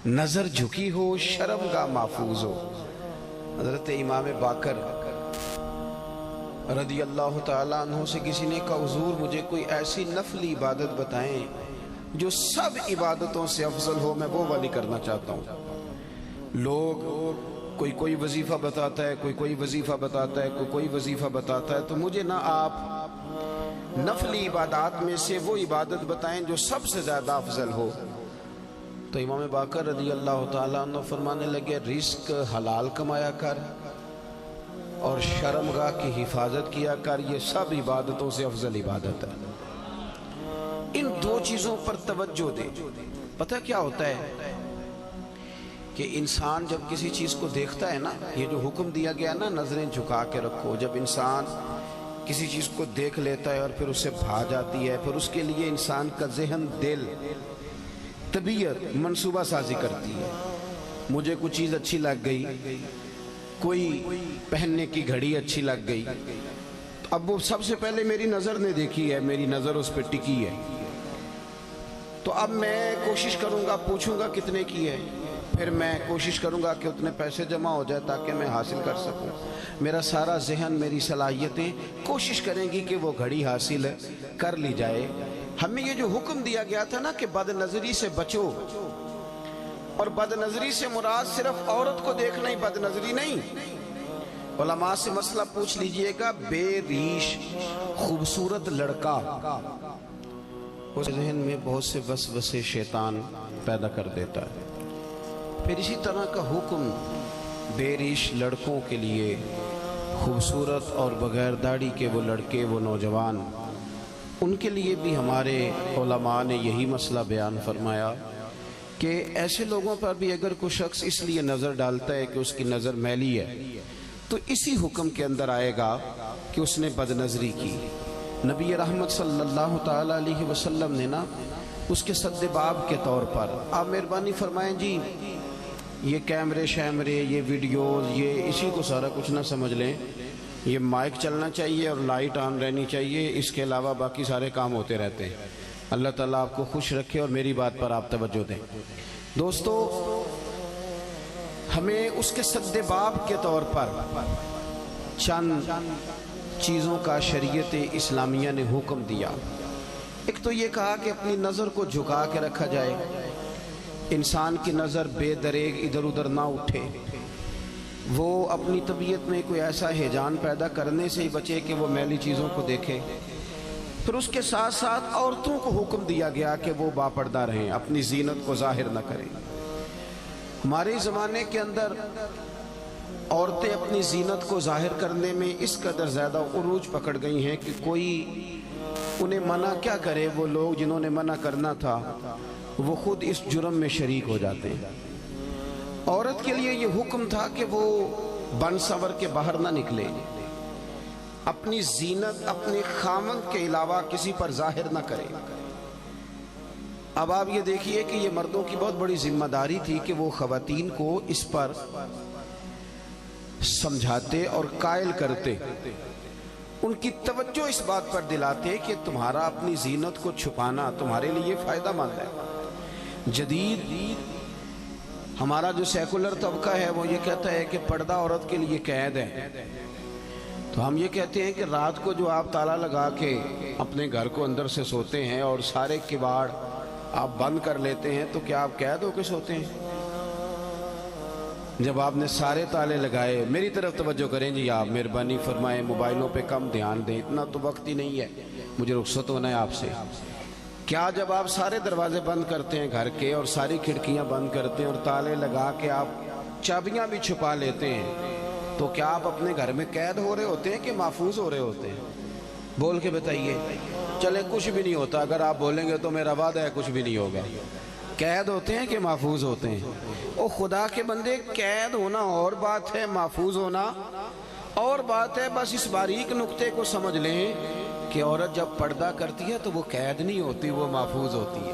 نظر جھکی ہو شرم گاہ محفوظ ہو۔ حضرت امام باقر رضی اللہ تعالیٰ عنہ سے کسی نے کہا حضور مجھے کوئی ایسی نفلی عبادت بتائیں جو سب عبادتوں سے افضل ہو، میں وہ والی کرنا چاہتا ہوں۔ لوگ کوئی وظیفہ بتاتا ہے، کوئی وظیفہ بتاتا ہے، کوئی وظیفہ بتاتا ہے، تو مجھے نہ آپ نفلی عبادات میں سے وہ عبادت بتائیں جو سب سے زیادہ افضل ہو۔ تو امام باقر رضی اللہ تعالیٰ عنہ فرمانے لگے رزق حلال کمایا کر اور شرمگاہ کی حفاظت کیا کر، یہ سب عبادتوں سے افضل عبادت ہے۔ ان دو چیزوں پر توجہ دے۔ پتہ کیا ہوتا ہے کہ انسان جب کسی چیز کو دیکھتا ہے نا، یہ جو حکم دیا گیا نا نظریں جھکا کے رکھو، جب انسان کسی چیز کو دیکھ لیتا ہے اور پھر اسے بھا جاتی ہے، پھر اس کے لیے انسان کا ذہن، دل، طبیعت منصوبہ سازی کرتی ہے۔ مجھے کوئی چیز اچھی لگ گئی، کوئی پہننے کی گھڑی اچھی لگ گئی، اب وہ سب سے پہلے میری نظر نے دیکھی ہے، میری نظر اس پہ ٹکی ہے، تو اب میں کوشش کروں گا، پوچھوں گا کتنے کی ہے، پھر میں کوشش کروں گا کہ اتنے پیسے جمع ہو جائے تاکہ میں حاصل کر سکوں۔ میرا سارا ذہن، میری صلاحیتیں کوشش کریں گی کہ وہ گھڑی حاصل کر لی جائے۔ ہمیں یہ جو حکم دیا گیا تھا نا کہ بد نظری سے بچو، اور بد نظری سے مراد صرف عورت کو دیکھنا ہی بد نظری نہیں۔ علماء سے مسئلہ پوچھ لیجئے گا، بے ریش خوبصورت لڑکا اس ذہن میں بہت سے وسوسے شیطان پیدا کر دیتا ہے۔ پھر اسی طرح کا حکم بے ریش لڑکوں کے لیے، خوبصورت اور بغیر داڑھی کے وہ لڑکے، وہ نوجوان، ان کے لیے بھی ہمارے علماء نے یہی مسئلہ بیان فرمایا کہ ایسے لوگوں پر بھی اگر کوئی شخص اس لیے نظر ڈالتا ہے کہ اس کی نظر میلی ہے، تو اسی حکم کے اندر آئے گا کہ اس نے بد نظری کی۔ نبی رحمت صلی اللہ تعالیٰ علیہ وسلم نے نا اس کے سد باب کے طور پر، آپ مہربانی فرمائیں جی یہ کیمرے شیمرے، یہ ویڈیوز، یہ اسی کو سارا کچھ نہ سمجھ لیں، یہ مائک چلنا چاہیے اور لائٹ آن رہنی چاہیے، اس کے علاوہ باقی سارے کام ہوتے رہتے ہیں۔ اللہ تعالیٰ آپ کو خوش رکھے اور میری بات پر آپ توجہ دیں۔ دوستو، ہمیں اس کے سد باب کے طور پر چند چیزوں کا شریعت اسلامیہ نے حکم دیا۔ ایک تو یہ کہا کہ اپنی نظر کو جھکا کے رکھا جائے، انسان کی نظر بے دریغ ادھر ادھر نہ اٹھے، وہ اپنی طبیعت میں کوئی ایسا ہیجان پیدا کرنے سے ہی بچے کہ وہ میلی چیزوں کو دیکھے۔ پھر اس کے ساتھ ساتھ عورتوں کو حکم دیا گیا کہ وہ باپردہ رہیں، اپنی زینت کو ظاہر نہ کریں۔ ہمارے زمانے کے اندر عورتیں اپنی زینت کو ظاہر کرنے میں اس قدر زیادہ عروج پکڑ گئی ہیں کہ کوئی انہیں منع کیا کرے، وہ لوگ جنہوں نے منع کرنا تھا وہ خود اس جرم میں شریک ہو جاتے ہیں۔ عورت کے لیے یہ حکم تھا کہ وہ بن سور کے باہر نہ نکلے، اپنی زینت اپنے خامند کے علاوہ کسی پر ظاہر نہ کرے۔ اب آپ یہ دیکھیے کہ یہ مردوں کی بہت بڑی ذمہ داری تھی کہ وہ خواتین کو اس پر سمجھاتے اور قائل کرتے، ان کی توجہ اس بات پر دلاتے کہ تمہارا اپنی زینت کو چھپانا تمہارے لیے فائدہ مند ہے۔ جدید ہمارا جو سیکولر طبقہ ہے وہ یہ کہتا ہے کہ پردہ عورت کے لیے قید ہے، تو ہم یہ کہتے ہیں کہ رات کو جو آپ تالا لگا کے اپنے گھر کو اندر سے سوتے ہیں اور سارے کباڑ آپ بند کر لیتے ہیں، تو کیا آپ قید ہو کے سوتے ہیں؟ جب آپ نے سارے تالے لگائے، میری طرف توجہ کریں جی، آپ مہربانی فرمائیں، موبائلوں پہ کم دھیان دیں، اتنا تو وقت ہی نہیں ہے، مجھے رخصت ہونا ہے آپ سے۔ کیا جب آپ سارے دروازے بند کرتے ہیں گھر کے اور ساری کھڑکیاں بند کرتے ہیں اور تالے لگا کے آپ چابیاں بھی چھپا لیتے ہیں، تو کیا آپ اپنے گھر میں قید ہو رہے ہوتے ہیں کہ محفوظ ہو رہے ہوتے ہیں؟ بول کے بتائیے۔ چلے کچھ بھی نہیں ہوتا، اگر آپ بولیں گے تو میرا وعدہ ہے کچھ بھی نہیں ہوگا۔ قید ہوتے ہیں کہ محفوظ ہوتے ہیں؟ او خدا کے بندے، قید ہونا اور بات ہے، محفوظ ہونا اور بات ہے۔ بس اس باریک نقطے کو سمجھ لیں کہ عورت جب پردہ کرتی ہے تو وہ قید نہیں ہوتی، وہ محفوظ ہوتی ہے۔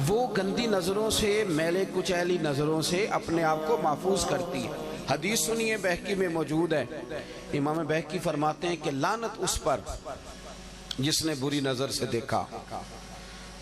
وہ گندی نظروں سے، میلے کچیلی نظروں سے اپنے آپ کو محفوظ کرتی ہے۔ حدیث سنیے، بہقی میں موجود ہے، امام بہقی فرماتے ہیں کہ لعنت اس پر جس نے بری نظر سے دیکھا۔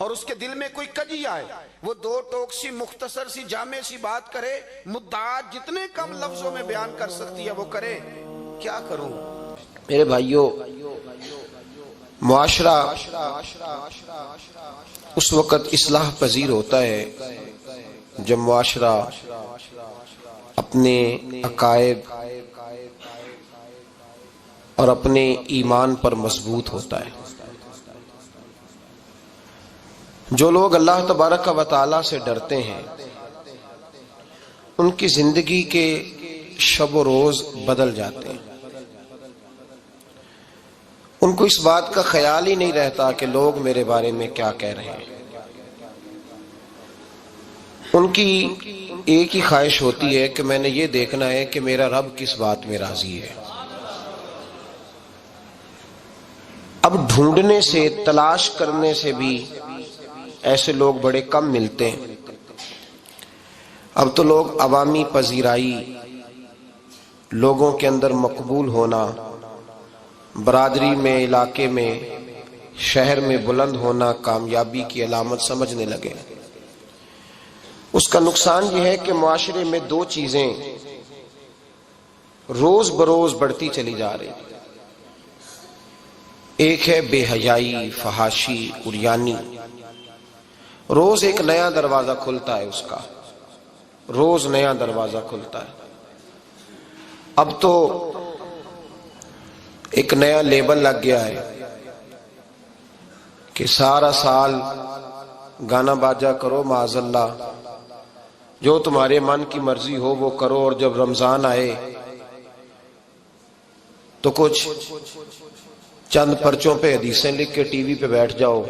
اور اس کے دل میں کوئی کجی آئے، وہ دو ٹوک سی مختصر سی جامع سی بات کرے، مدعات جتنے کم لفظوں میں بیان کر سکتی ہے وہ کرے، کیا کروں؟ میرے بھائیوں، معاشرہ اس وقت اصلاح پذیر ہوتا ہے جب معاشرہ اپنے عقائد اور اپنے ایمان پر مضبوط ہوتا ہے۔ جو لوگ اللہ تبارک و تعالی سے ڈرتے ہیں ان کی زندگی کے شب و روز بدل جاتے ہیں، ان کو اس بات کا خیال ہی نہیں رہتا کہ لوگ میرے بارے میں کیا کہہ رہے ہیں۔ ان کی ایک ہی خواہش ہوتی ہے کہ میں نے یہ دیکھنا ہے کہ میرا رب کس بات میں راضی ہے۔ اب ڈھونڈنے سے، تلاش کرنے سے بھی ایسے لوگ بڑے کم ملتے ہیں۔ اب تو لوگ عوامی پذیرائی، لوگوں کے اندر مقبول ہونا، برادری میں، علاقے میں، شہر میں بلند ہونا کامیابی کی علامت سمجھنے لگے۔ اس کا نقصان یہ ہے کہ معاشرے میں دو چیزیں روز بروز بڑھتی چلی جا رہی۔ ایک ہے بے حیائی، فحاشی، عریانی۔ روز ایک نیا دروازہ کھلتا ہے اس کا، روز نیا دروازہ کھلتا ہے۔ اب تو ایک نیا لیبل لگ گیا ہے کہ سارا سال گانا باجا کرو، معاذ اللہ، جو تمہارے من کی مرضی ہو وہ کرو، اور جب رمضان آئے تو کچھ چند پرچوں پہ حدیثیں لکھ کے ٹی وی پہ بیٹھ جاؤ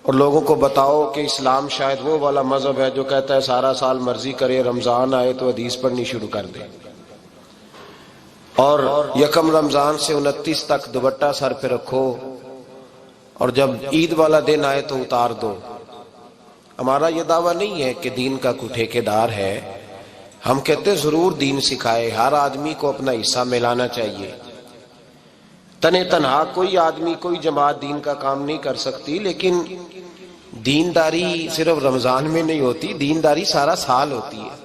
اور لوگوں کو بتاؤ کہ اسلام شاید وہ والا مذہب ہے جو کہتا ہے سارا سال مرضی کرے، رمضان آئے تو حدیث پڑھنی شروع کر دے، اور یکم رمضان سے 29 تک دوپٹہ سر پہ رکھو، اور جب عید والا دن آئے تو اتار دو۔ ہمارا یہ دعویٰ نہیں ہے کہ دین کا کوئی ٹھیکیدار ہے، ہم کہتے ضرور دین سکھائے، ہر آدمی کو اپنا حصہ ملانا چاہیے۔ تنے تنہا کوئی آدمی، کوئی جماعت دین کا کام نہیں کر سکتی، لیکن دینداری صرف رمضان میں نہیں ہوتی، دینداری سارا سال ہوتی ہے۔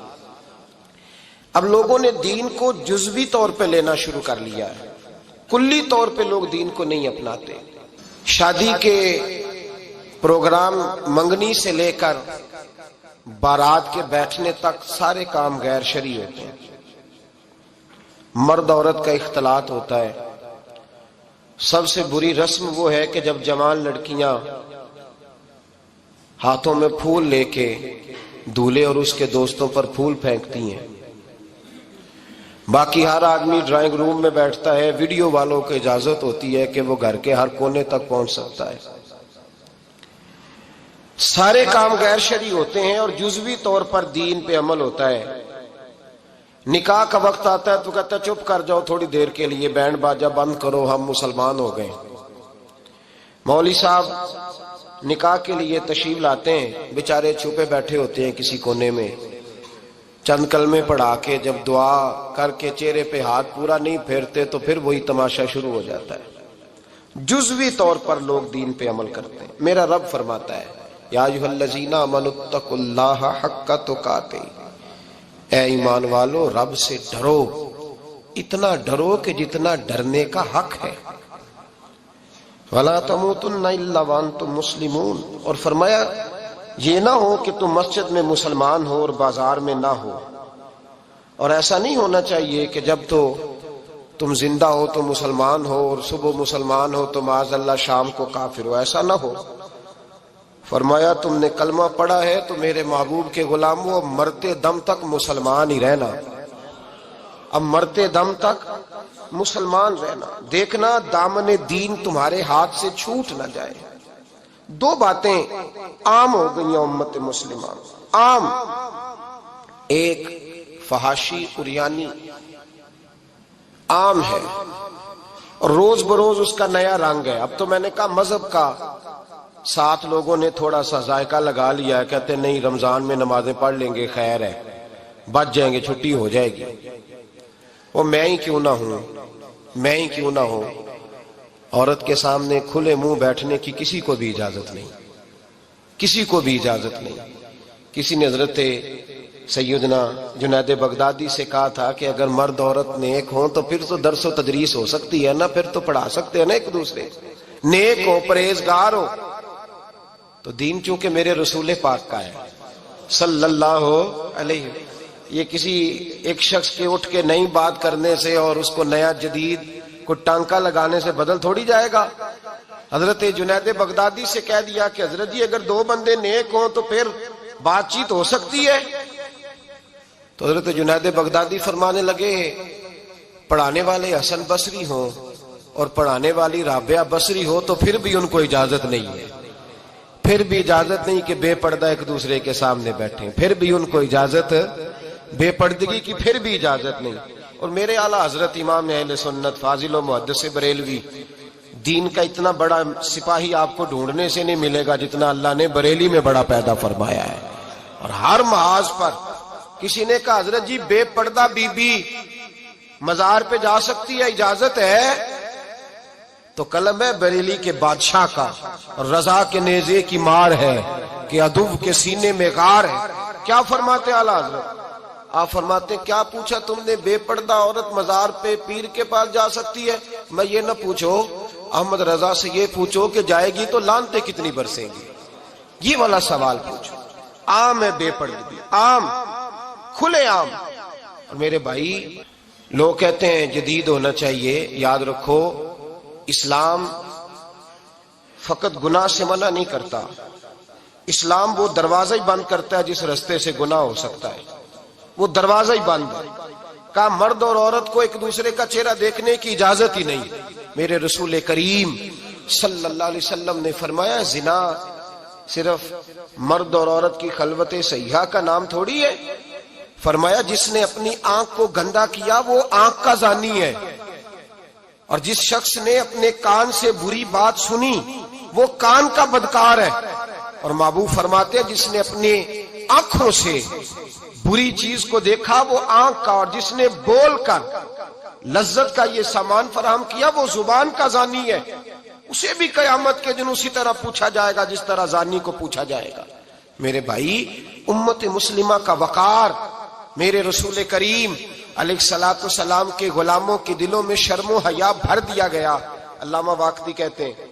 اب لوگوں نے دین کو جزوی طور پہ لینا شروع کر لیا ہے، کلی طور پہ لوگ دین کو نہیں اپناتے۔ شادی کے پروگرام منگنی سے لے کر بارات کے بیٹھنے تک سارے کام غیر شرعی ہوتے ہیں۔ مرد عورت کا اختلاط ہوتا ہے۔ سب سے بری رسم وہ ہے کہ جب جوان لڑکیاں ہاتھوں میں پھول لے کے دولہے اور اس کے دوستوں پر پھول پھینکتی ہیں، باقی ہر آدمی ڈرائنگ روم میں بیٹھتا ہے، ویڈیو والوں کو اجازت ہوتی ہے کہ وہ گھر کے ہر کونے تک پہنچ سکتا ہے۔ سارے کام غیر شرعی ہوتے ہیں اور جزوی طور پر دین پہ عمل ہوتا ہے۔ نکاح کا وقت آتا ہے تو کہتا ہے چپ کر جاؤ تھوڑی دیر کے لیے، بینڈ باجا بند کرو، ہم مسلمان ہو گئے۔ مولوی صاحب نکاح کے لیے تشریف لاتے ہیں، بیچارے چھپے بیٹھے ہوتے ہیں کسی کونے میں، چند کلمے پڑھا کے جب دعا کر کے چہرے پہ ہاتھ پورا نہیں پھیرتے تو پھر وہی تماشا شروع ہو جاتا ہے۔ جزوی طور پر لوگ دین پہ عمل کرتے ہیں۔ میرا رب فرماتا ہے یا ایھا الذین آمنوا اتقوا اللہ حق تقاتہ، اے ایمان والو رب سے ڈرو، اتنا ڈرو کہ جتنا ڈرنے کا حق ہے۔ وَلَا تَمُوتُنَّ إِلَّا وَأَنْتُمْ مُسْلِمُونَ، اور فرمایا یہ نہ ہو کہ تم مسجد میں مسلمان ہو اور بازار میں نہ ہو، اور ایسا نہیں ہونا چاہیے کہ جب تو تم زندہ ہو تو مسلمان ہو اور صبح مسلمان ہو تو معاذ اللہ شام کو کافر ہو، ایسا نہ ہو۔ فرمایا تم نے کلمہ پڑھا ہے تو میرے محبوب کے غلاموں اب مرتے دم تک مسلمان ہی رہنا، اب مرتے دم تک مسلمان رہنا، دیکھنا دامن دین تمہارے ہاتھ سے چھوٹ نہ جائے۔ دو باتیں عام ہو گئی ہیں امت مسلمہ، عام، ایک فحاشی عریانی عام ہے اور روز بروز اس کا نیا رنگ ہے۔ اب تو میں نے کہا مذہب کا ساتھ لوگوں نے تھوڑا سا ذائقہ لگا لیا ہے، کہتے نہیں رمضان میں نمازیں پڑھ لیں گے، خیر ہے، بچ جائیں گے، چھٹی ہو جائے گی۔ وہ میں ہی کیوں نہ ہوں، میں ہی کیوں نہ ہوں، عورت کے سامنے کھلے منہ بیٹھنے کی کسی کو بھی اجازت نہیں۔ کسی کو بھی اجازت نہیں. کسی نے حضرت سیدنا جنید بغدادی سے کہا تھا کہ اگر مرد عورت نیک ہوں تو پھر تو درس و تدریس ہو سکتی ہے نا, پھر تو پڑھا سکتے ہیں نا ایک دوسرے, نیک ہو, پرہیزگار ہو. تو دین چونکہ میرے رسول پاک کا ہے صلی اللہ علیہ, یہ کسی ایک شخص کے اٹھ کے نئی بات کرنے سے اور اس کو نیا جدید کو ٹانکا لگانے سے بدل تھوڑی جائے گا. حضرت جنید بغدادی سے کہہ دیا کہ حضرت جی اگر دو بندے نیک ہوں تو پھر بات چیت ہو سکتی ہے. تو حضرت جنید بغدادی فرمانے لگے پڑھانے والے حسن بصری ہوں اور پڑھانے والی رابعہ بصری ہو تو پھر بھی ان کو اجازت نہیں ہے, پھر بھی اجازت نہیں کہ بے پردہ ایک دوسرے کے سامنے بیٹھیں, پھر بھی ان کو اجازت, بے پردگی کی پھر بھی اجازت نہیں. اور میرے اعلیٰ حضرت امام اہل سنت فاضل و محدث بریلوی, دین کا اتنا بڑا سپاہی آپ کو ڈھونڈنے سے نہیں ملے گا جتنا اللہ نے بریلی میں بڑا پیدا فرمایا ہے. اور ہر محاذ پر کسی نے کہا حضرت جی بے پردہ بی بی مزار پہ جا سکتی ہے, اجازت ہے؟ تو قلم ہے بریلی کے بادشاہ کا, اور رضا کے نیزے کی مار ہے کہ عدو کے سینے میں غار ہے. کیا فرماتے اعلیٰ حضرت؟ آپ فرماتے کیا پوچھا تم نے, بے پردہ عورت مزار پہ پیر کے پاس جا سکتی ہے؟ میں یہ نہ پوچھو احمد رضا سے, یہ پوچھو کہ جائے گی تو لانتے کتنی برسیں گی, یہ والا سوال پوچھو. عام ہے بے پردگی, عام, کھلے عام. اور میرے بھائی لوگ کہتے ہیں جدید ہونا چاہیے, یاد رکھو اسلام فقط گناہ سے منع نہیں کرتا, اسلام وہ دروازہ ہی بند کرتا ہے جس رستے سے گناہ ہو سکتا ہے, وہ دروازہ ہی بند ہے. کہا مرد اور عورت کو ایک دوسرے کا چہرہ دیکھنے کی اجازت ہی نہیں. میرے رسول کریم صلی اللہ علیہ وسلم نے فرمایا زنا صرف مرد اور عورت کی خلوت صحیحہ کا نام تھوڑی ہے. فرمایا جس نے اپنی آنکھ کو گندا کیا وہ آنکھ کا زانی ہے, اور جس شخص نے اپنے کان سے بری بات سنی وہ کان کا بدکار ہے. اور محبوب فرماتے ہیں جس نے اپنے آنکھوں سے بری چیز کو دیکھا وہ آنکھ کا, اور جس نے بول کر لذت کا یہ سامان فراہم کیا وہ زبان کا زانی ہے. اسے بھی قیامت کے دن اسی طرح پوچھا جائے گا جس طرح زانی کو پوچھا جائے گا. میرے بھائی امت مسلمہ کا وقار میرے رسول کریم علیہ الصلوۃ والسلام کے غلاموں کے دلوں میں شرم و حیا بھر دیا گیا. علامہ واقدی کہتے ہیں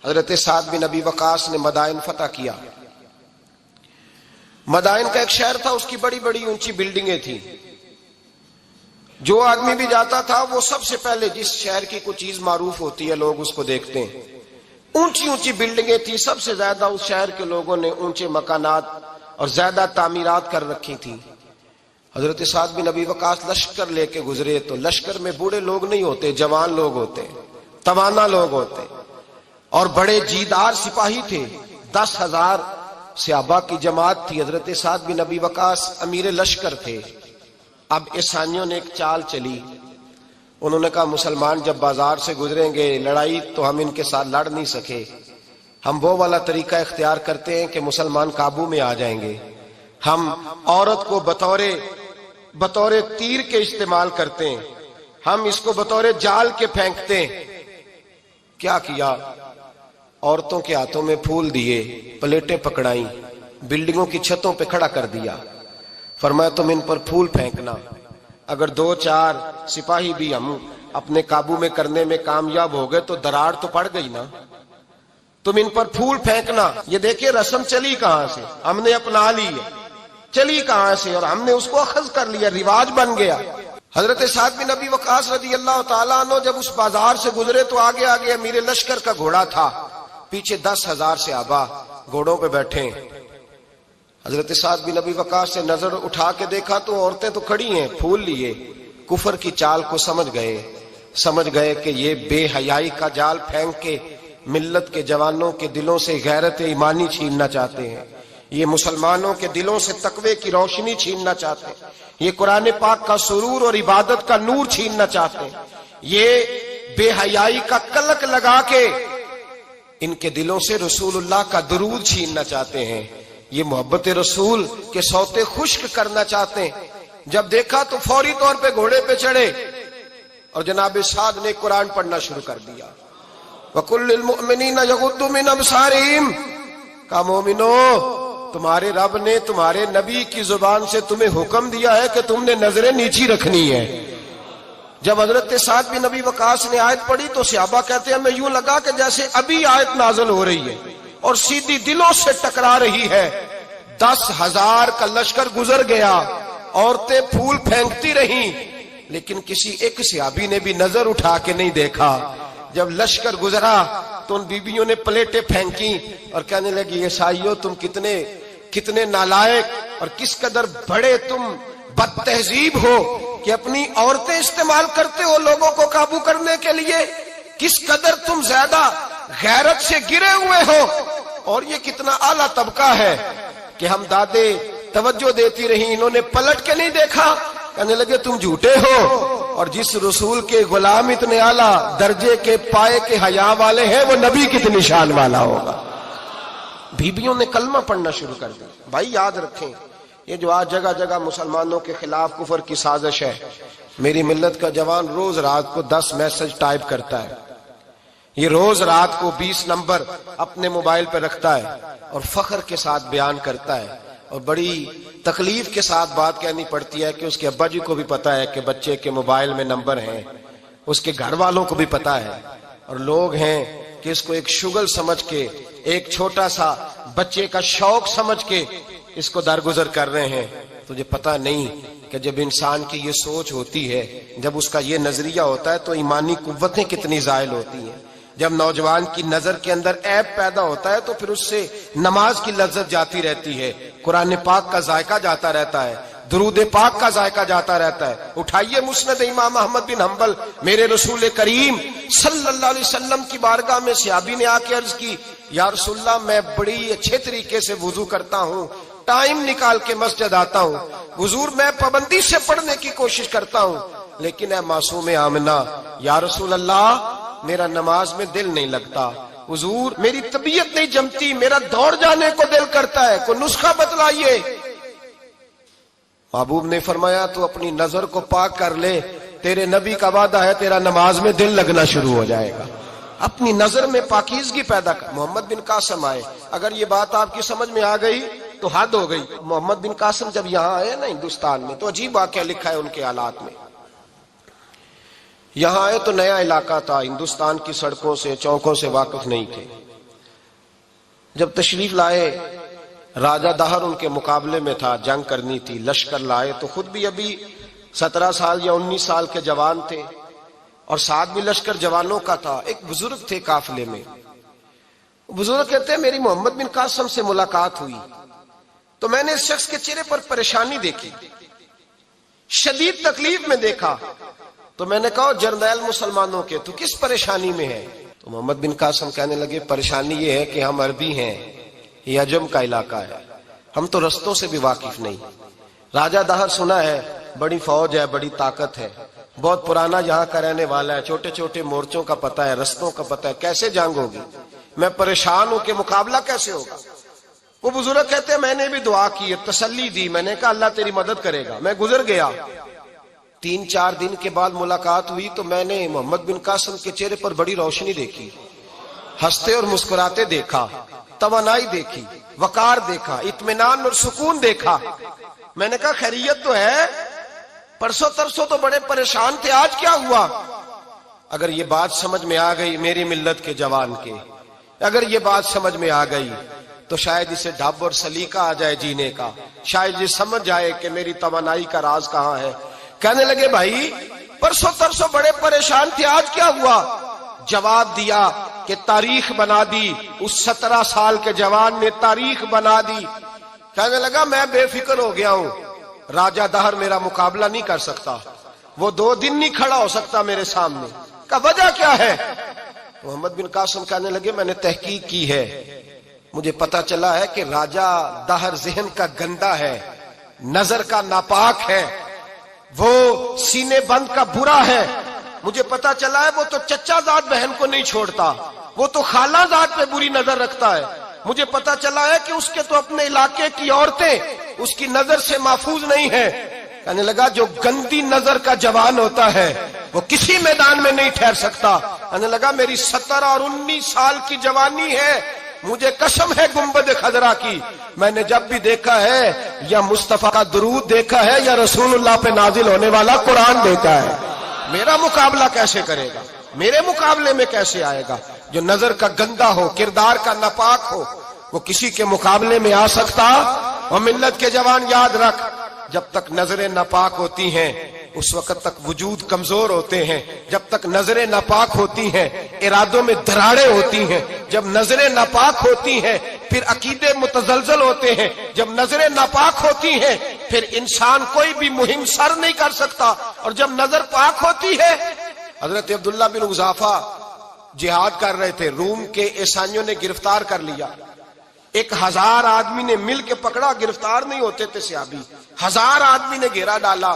حضرت سعد بن ابی وقاص نے مدائن فتح کیا. مدائن کا ایک شہر تھا, اس کی بڑی بڑی اونچی بلڈنگیں تھیں. جو آدمی بھی جاتا تھا وہ سب سے پہلے جس شہر کی کوئی چیز معروف ہوتی ہے لوگ اس کو دیکھتے ہیں. اونچی اونچی بلڈنگیں تھیں, سب سے زیادہ اس شہر کے لوگوں نے اونچے مکانات اور زیادہ تعمیرات کر رکھی تھیں. حضرت سعد بن ابی وقاص لشکر لے کے گزرے تو لشکر میں بوڑھے لوگ نہیں ہوتے, جوان لوگ ہوتے, توانا لوگ ہوتے, اور بڑے جیدار سپاہی تھے. 10,000 صحابہ کی جماعت تھی. حضرت سعد بن ابی وقاص امیر لشکر تھے. اب عیسائیوں نے ایک چال چلی, انہوں نے کہا مسلمان جب بازار سے گزریں گے لڑائی تو ہم ان کے ساتھ لڑ نہیں سکے, ہم وہ والا طریقہ اختیار کرتے ہیں کہ مسلمان قابو میں آ جائیں گے. ہم عورت کو بطور تیر کے استعمال کرتے ہیں, ہم اس کو بطور جال کے پھینکتے ہیں. کیا کیا؟ عورتوں کے ہاتھوں میں پھول دیے, پلیٹیں پکڑائیں, بلڈنگوں کی چھتوں پہ کھڑا کر دیا. فرمایا تم ان پر پھول پھینکنا, اگر 2-4 سپاہی بھی ہم اپنے قابو میں کرنے میں کامیاب ہو گئے تو دراڑ تو پڑ گئی نا, تم ان پر پھول پھینکنا. یہ دیکھیں رسم چلی کہاں سے, ہم نے اپنا لی ہے, چلی کہاں سے اور ہم نے اس کو اخذ کر لیا, رواج بن گیا. حضرت سعد بن ابی وقاص رضی اللہ تعالیٰ عنہ جب اس بازار سے گزرے تو آگے آگے امیر لشکر کا گھوڑا تھا, پیچھے 10,000 صحابہ گھوڑوں پہ بیٹھے. حضرت سعد بن ابی وقاص سے نظر اٹھا کے دیکھا تو عورتیں تو کھڑی ہیں, پھول لیے. کفر کی چال کو سمجھ گئے کہ یہ بے حیائی کا جال پھینک کے ملت کے جوانوں کے دلوں سے غیرت ایمانی چھیننا چاہتے ہیں, یہ مسلمانوں کے دلوں سے تقوی کی روشنی چھیننا چاہتے ہیں, یہ قرآن پاک کا سرور اور عبادت کا نور چھیننا چاہتے ہیں, یہ بے حیائی کا کلک لگا کے ان کے دلوں سے رسول اللہ کا درود چھیننا چاہتے ہیں, یہ محبت رسول کے سوتے خشک کرنا چاہتے ہیں. جب دیکھا تو فوری طور پہ گھوڑے پہ چڑھے اور جناب سعد نے قرآن پڑھنا شروع کر دیا. وَقُلْ لِلْمُؤْمِنِينَ يَغُضُّوا مِنْ أَبْصَارِهِمْ, کہا مومنو، تمہارے رب نے تمہارے نبی کی زبان سے تمہیں حکم دیا ہے کہ تم نے نظریں نیچی رکھنی ہے۔ جب حضرت سعد بن نبی وقاص نے آیت پڑھی تو صحابہ کہتے ہیں ہمیں یوں لگا کہ جیسے ابھی آیت نازل ہو رہی ہے اور سیدھی دلوں سے ٹکرا رہی ہے۔ 10,000 کا لشکر گزر گیا، عورتیں پھول پھینکتی رہیں، لیکن کسی ایک صحابی نے بھی نظر اٹھا کے نہیں دیکھا۔ جب لشکر گزرا تو ان بیبیوں نے پلیٹیں پھینکی اور کہنے لگی عیسائیوں تم کتنے نالائق اور کس قدر بڑے تم بد تہذیب ہو کہ اپنی عورتیں استعمال کرتے ہو لوگوں کو قابو کرنے کے لیے، کس قدر تم زیادہ غیرت سے گرے ہوئے ہو۔ اور یہ کتنا اعلیٰ طبقہ ہے کہ ہم دادے توجہ دیتی رہی، انہوں نے پلٹ کے نہیں دیکھا، کہنے لگے تم جھوٹے ہو، اور جس رسول کے غلام اتنے اعلیٰ درجے کے پائے کے حیا والے ہیں وہ نبی کتنی شان والا ہوگا۔ بیبیوں نے کلمہ پڑھنا شروع کر دیا۔ بھائی یاد رکھیں، یہ جو آج جگہ جگہ مسلمانوں کے خلاف کفر کی سازش ہے، میری ملت کا جوان روز رات کو 10 میسج ٹائپ کرتا ہے، یہ روز رات کو 20 نمبر اپنے موبائل پہ رکھتا ہے اور فخر کے ساتھ بیان کرتا ہے، اور بڑی تکلیف کے ساتھ بات کہنی پڑتی ہے کہ اس کے ابا جی کو بھی پتا ہے کہ بچے کے موبائل میں نمبر ہیں، اس کے گھر والوں کو بھی پتا ہے، اور لوگ ہیں کہ اس کو ایک شغل سمجھ کے، ایک چھوٹا سا بچے کا شوق سمجھ کے اس کو درگزر کر رہے ہیں۔ تجھے پتا نہیں کہ جب انسان کی یہ سوچ ہوتی ہے، جب اس کا یہ نظریہ ہوتا ہے تو ایمانی قوتیں کتنی زائل ہوتی ہیں۔ جب نوجوان کی نظر کے اندر عیب پیدا ہوتا ہے تو پھر اس سے نماز کی لذت جاتی رہتی ہے، قرآن پاک کا ذائقہ جاتا رہتا ہے، درود پاک کا ذائقہ جاتا رہتا ہے۔ اٹھائیے مسند امام احمد بن حنبل، میرے رسول کریم صلی اللہ علیہ وسلم کی بارگاہ میں صحابی نے آ کے عرض کی، یا رسول اللہ میں بڑی اچھے طریقے سے وضو کرتا ہوں، ٹائم نکال کے مسجد آتا ہوں، حضور میں پابندی سے پڑھنے کی کوشش کرتا ہوں، لیکن اے معصوم آمنہ، یا رسول اللہ میرا نماز میں دل نہیں لگتا، حضور میری طبیعت نہیں جمتی، میرا دوڑ جانے کو دل کرتا ہے، کوئی نسخہ بتلائیے۔ محبوب نے فرمایا تو اپنی نظر کو پاک کر لے، تیرے نبی کا وعدہ ہے تیرا نماز میں دل لگنا شروع ہو جائے گا۔ اپنی نظر میں پاکیزگی پیدا کر۔ محمد بن قاسم آئے، اگر یہ بات آپ کی سمجھ میں آ گئی تو حد ہو گئی۔ محمد بن قاسم جب یہاں آئے نا ہندوستان میں، تو عجیب واقعہ لکھا ہے ان کے حالات میں۔ یہاں آئے تو نیا علاقہ تھا، ہندوستان کی سڑکوں سے چوکوں سے واقف نہیں تھے۔ جب تشریف لائے، راجہ دہر ان کے مقابلے میں تھا، جنگ کرنی تھی، لشکر لائے تو خود بھی ابھی 17 سال یا 19 سال کے جوان تھے، اور ساتھ بھی لشکر جوانوں کا تھا۔ ایک بزرگ تھے قافلے میں، بزرگ کہتے ہیں میری محمد بن قاسم سے ملاقات ہوئی تو میں نے اس شخص کے چہرے پر پریشانی دیکھی، شدید تکلیف میں دیکھا، تو میں نے کہا جرنیل مسلمانوں کے تو کس پریشانی میں ہے؟ تو محمد بن قاسم کہنے لگے پریشانی یہ ہے کہ ہم عربی ہیں، یہ عجم کا علاقہ ہے، ہم تو رستوں سے بھی واقف نہیں۔ راجہ دہر سنا ہے بڑی فوج ہے، بڑی طاقت ہے، بہت پرانا یہاں کا رہنے والا ہے، چھوٹے چھوٹے مورچوں کا پتہ ہے، رستوں کا پتہ ہے، کیسے جنگ ہوگی؟ میں پریشان ہوں کہ مقابلہ کیسے ہوگا؟ وہ بزرگ کہتے ہیں میں نے بھی دعا کی، تسلی دی، میں نے کہا اللہ تیری مدد کرے گا۔ میں گزر گیا، 3-4 دن کے بعد ملاقات ہوئی تو میں نے محمد بن قاسم کے چہرے پر بڑی روشنی دیکھی، ہنستے اور مسکراتے دیکھا، توانائی دیکھی، وقار دیکھا، اطمینان اور سکون دیکھا۔ میں نے کہا خیریت تو ہے، پرسوں ترسوں تو بڑے پریشان تھے، آج کیا ہوا؟ اگر یہ بات سمجھ میں آ گئی میری ملت کے جوان کے، اگر یہ بات سمجھ میں آ گئی تو شاید اسے ڈھب اور سلیقہ آ جائے جینے کا، شاید یہ سمجھ جائے کہ میری توانائی کا راز کہاں ہے۔ کہنے لگے بھائی پرسوں ترسوں بڑے پریشان تھے، آج کیا ہوا؟ جواب دیا کہ تاریخ بنا دی، اس 17 سال کے جوان نے تاریخ بنا دی۔ کہنے لگا میں بے فکر ہو گیا ہوں، راجہ دہر میرا مقابلہ نہیں کر سکتا، وہ 2 دن نہیں کھڑا ہو سکتا میرے سامنے۔ کا وجہ کیا ہے؟ محمد بن قاسم کہنے لگے میں نے تحقیق کی ہے، مجھے پتا چلا ہے کہ راجہ دہر ذہن کا گندا ہے، نظر کا ناپاک ہے، وہ سینے بند کا برا ہے، مجھے پتا چلا ہے وہ تو چچا زاد بہن کو نہیں چھوڑتا، وہ تو خالہ زاد پہ بری نظر رکھتا ہے، مجھے پتا چلا ہے کہ اس کے تو اپنے علاقے کی عورتیں اس کی نظر سے محفوظ نہیں ہیں۔ کہنے لگا جو گندی نظر کا جوان ہوتا ہے وہ کسی میدان میں نہیں ٹھہر سکتا۔ کہنے لگا میری 17 اور 19 سال کی جوانی ہے، مجھے قسم ہے گنبد خضرا کی، میں نے جب بھی دیکھا ہے یا مصطفیٰ کا درود دیکھا ہے یا رسول اللہ پہ نازل ہونے والا قرآن دیکھا ہے۔ میرا مقابلہ کیسے کرے گا؟ میرے مقابلے میں کیسے آئے گا؟ جو نظر کا گندا ہو، کردار کا ناپاک ہو، وہ کسی کے مقابلے میں آ سکتا؟ اور ملت کے جوان یاد رکھ، جب تک نظریں ناپاک ہوتی ہیں اس وقت تک وجود کمزور ہوتے ہیں، جب تک نظریں ناپاک ہوتی ہیں ارادوں میں دراڑیں ہوتی ہیں، جب نظریں ناپاک ہوتی ہیں پھر عقیدے متزلزل ہوتے ہیں، جب نظریں ناپاک ہوتی ہیں پھر انسان کوئی بھی مہم سر نہیں کر سکتا، اور جب نظر پاک ہوتی ہے۔ حضرت عبداللہ بن حذافہ جہاد کر رہے تھے، روم کے عیسائیوں نے گرفتار کر لیا، 1000 آدمی نے مل کے پکڑا، گرفتار نہیں ہوتے تھے صحابی، 1000 آدمی نے گھیرا ڈالا،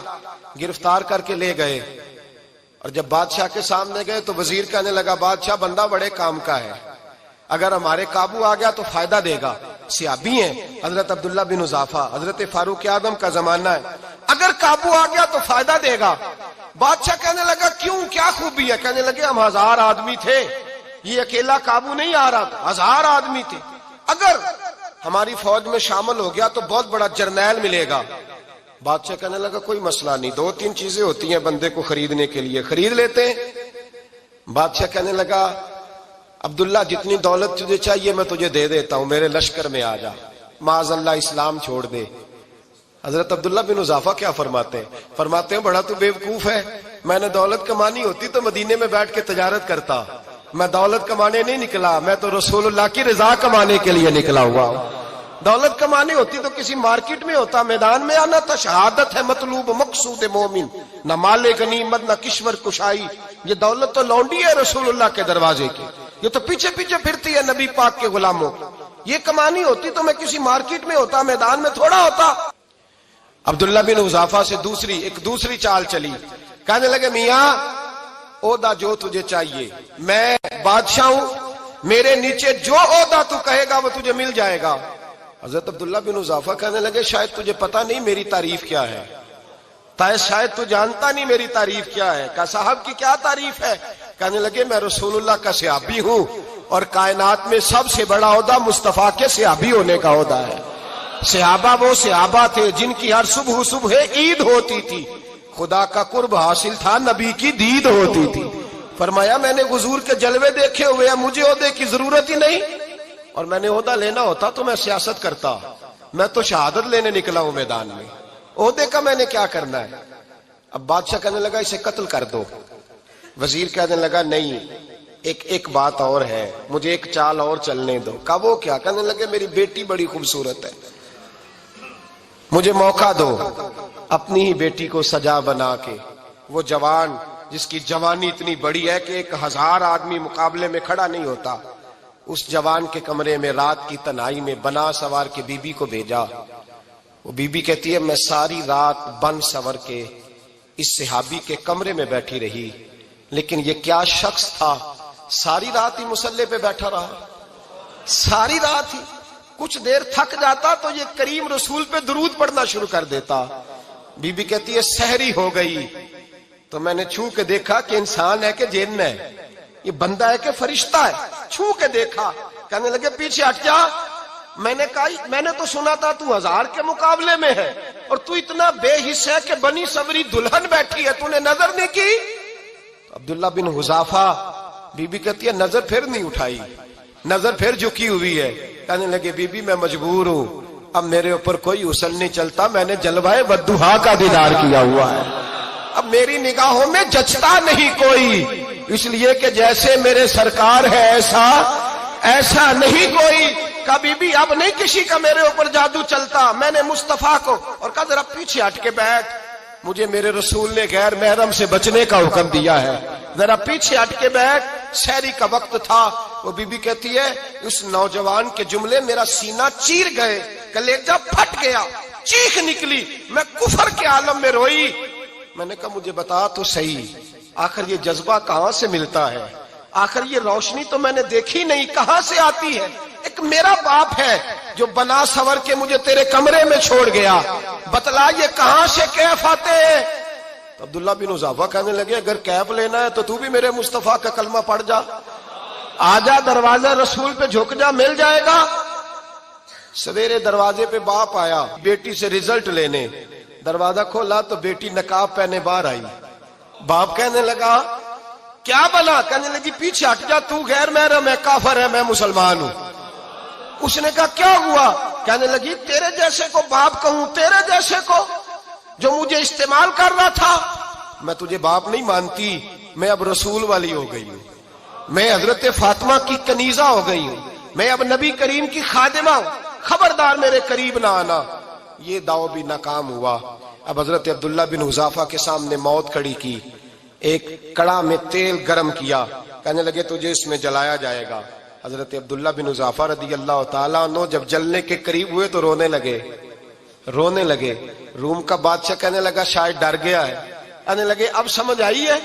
گرفتار کر کے لے گئے، اور جب بادشاہ کے سامنے گئے تو وزیر کہنے لگا بادشاہ بندہ بڑے کام کا ہے، اگر ہمارے قابو آ گیا تو فائدہ دے گا، صحابی ہیں حضرت عبداللہ بن حذافہ، حضرت فاروق اعظم کا زمانہ ہے، اگر قابو آ گیا تو فائدہ دے گا۔ بادشاہ کہنے لگا کیوں، کیا خوبی ہے؟ کہنے لگے ہم 1000 آدمی تھے، یہ اکیلا قابو نہیں آ رہا تھا، 1000 آدمی تھے، اگر ہماری فوج میں شامل ہو گیا تو بہت بڑا جرنیل ملے گا۔ بادشاہ کہنے لگا کوئی مسئلہ نہیں، 2-3 چیزیں ہوتی ہیں بندے کو خریدنے کے لیے، خرید لیتے ہیں۔ بادشاہ کہنے لگا عبداللہ جتنی دولت تجھے چاہیے میں تجھے دے دیتا ہوں، میرے لشکر میں آ جا، معاذ اللہ اسلام چھوڑ دے۔ حضرت عبداللہ بن حذافہ کیا فرماتے ہیں بڑا تو بیوقوف ہے، میں نے دولت کمانی ہوتی تو مدینے میں بیٹھ کے تجارت کرتا، میں دولت کمانے نہیں نکلا، میں تو رسول اللہ کی رضا کمانے کے لیے نکلا ہوا ہوں۔ دولت کمانی ہوتی تو کسی مارکیٹ میں ہوتا، میدان میں آنا تھا، شہادت ہے مطلوب مقصود مومن، نہ مال غنیمت نہ کشور کشائی، یہ دولت تو لونڈی ہے رسول اللہ کے دروازے کی، یہ تو پیچھے پیچھے پھرتی ہے نبی پاک کے غلاموں، یہ کمانی ہوتی تو میں کسی مارکیٹ میں ہوتا، میدان میں تھوڑا ہوتا۔ عبداللہ بن حذافہ سے دوسری چال چلی، کہنے لگے میاں عہدہ جو تجھے چاہیے، میں بادشاہ ہوں، میرے نیچے جو عہدہ تو کہے گا وہ تجھے مل جائے گا۔ حضرت عبداللہ بن حذافہ کہنے لگے شاید تجھے پتہ نہیں میری تعریف کیا ہے، شاید تو جانتا نہیں میری تعریف کیا ہے۔ کہا صاحب کی کیا تعریف ہے؟ کہنے لگے میں رسول اللہ کا صحابی ہوں، اور کائنات میں سب سے بڑا عہدہ مصطفیٰ کے صحابی ہونے کا عہدہ ہے۔ صحابہ وہ صحابہ تھے جن کی ہر صبح عید ہوتی تھی، خدا کا قرب حاصل تھا، نبی کی دید ہوتی تھی۔ فرمایا میں نے حضور کے جلوے دیکھے ہوئے ہیں، مجھے عہدے کی ضرورت ہی نہیں، اور میں نے عہدہ لینا ہوتا تو میں سیاست کرتا، میں تو شہادت لینے نکلا ہوں میدان میں، عہدے کا میں نے کیا کرنا ہے؟ اب بادشاہ کہنے لگا اسے قتل کر دو، وزیر کہنے لگا نہیں ایک بات اور ہے، مجھے ایک چال اور چلنے دو۔ کہا وہ کیا؟ کہنے لگے میری بیٹی بڑی خوبصورت ہے، مجھے موقع دو، اپنی ہی بیٹی کو سجا بنا کے، وہ جوان جس کی جوانی اتنی بڑی ہے کہ 1000 آدمی مقابلے میں کھڑا نہیں ہوتا، اس جوان کے کمرے میں رات کی تنہائی میں بنا سوار کے بی بی کو بھیجا۔ وہ بی بی کہتی ہے میں ساری رات بن سور کے اس صحابی کے کمرے میں بیٹھی رہی، لیکن یہ کیا شخص تھا، ساری رات ہی مسلح پہ بیٹھا رہا، ساری رات ہی، کچھ دیر تھک جاتا تو یہ کریم رسول پہ درود پڑھنا شروع کر دیتا۔ بی بی کہتی ہے سحری ہو گئی تو میں نے چھو کے دیکھا کہ انسان ہے کہ جن ہے، یہ بندہ ہے کہ فرشتہ ہے، چھو کے دیکھا۔ کہنے لگے پیچھے ہٹ جا، میں نے کہا میں نے تو سنا تھا تو 1000 کے مقابلے میں ہے، اور تو اتنا بے حس ہے کہ بنی سوری دلہن بیٹھی ہے، تو نے نظر نہیں کی؟ عبداللہ بن حذافہ، بی بی کہتی ہے نظر پھر نہیں اٹھائی، نظر پھر جھکی ہوئی ہے۔ کہنے لگے بی بی میں مجبور ہوں، اب میرے اوپر کوئی حسن نہیں چلتا، میں نے جلوائے ودھا کا دیدار کیا ہوا ہے، اب میری نگاہوں میں جچتا نہیں کوئی، اس لیے کہ جیسے میرے سرکار ہے ایسا نہیں کوئی۔ کبھی بھی اب نہیں کسی کا میرے اوپر جادو چلتا، میں نے مصطفیٰ کو، اور کہا ذرا پیچھے ہٹ کے بیٹھ، مجھے میرے رسول نے غیر محرم سے بچنے کا حکم دیا ہے، ذرا پیچھے ہٹ کے بیٹھ۔ سحری کا وقت تھا، وہ بی بی کہتی ہے اس نوجوان کے جملے میرا سینہ چیر گئے، کلیجہ پھٹ گیا، چیخ نکلی، میں کفر کے عالم میں روئی۔ میں نے کہا مجھے بتا تو صحیح، آخر یہ جذبہ کہاں سے ملتا ہے، آخر یہ روشنی تو میں نے دیکھی نہیں، کہاں سے آتی ہے؟ ایک میرا باپ ہے جو بنا سور کے مجھے تیرے کمرے میں چھوڑ گیا، بتلا یہ کہاں سے کیف آتے ہیں؟ عبداللہ بن حذافہ کہنے لگے اگر کیف لینا ہے تو بھی میرے مصطفیٰ کا کلمہ پڑھ جا، آجا دروازہ رسول پہ جھک جا، مل جائے گا۔ سویرے دروازے پہ باپ آیا بیٹی سے رزلٹ لینے، دروازہ کھولا تو بیٹی نقاب پہنے باہر آئی۔ باپ کہنے لگا کیا بنا؟ کہنے لگی پیچھے ہٹ جا، تو غیر محرم ہے، کافر ہے، میں مسلمان ہوں۔ اس نے کہا کیا ہوا؟ کہنے لگی تیرے جیسے کو باپ کہوں، تیرے جیسے کو جو مجھے استعمال کر رہا تھا، میں تجھے باپ نہیں مانتی، میں اب رسول والی ہو گئی ہوں، میں حضرت فاطمہ کی کنیزہ ہو گئی ہوں، میں اب نبی کریم کی خادمہ ہوں، خبردار میرے قریب نہ آنا۔ یہ دعو بھی ناکام ہوا۔ اب حضرت عبداللہ بن حذافہ کے سامنے موت کھڑی کی، ایک کڑا میں تیل گرم کیا، کہنے لگے تجھے اس میں جلایا جائے گا۔ حضرت عبداللہ بن حذافہ رضی اللہ تعالیٰ عنہ جب جلنے کے قریب ہوئے تو رونے لگے۔ روم کا بادشاہ کہنے لگا شاید ڈر گیا ہے، کہنے لگے اب سمجھ آئی ہے،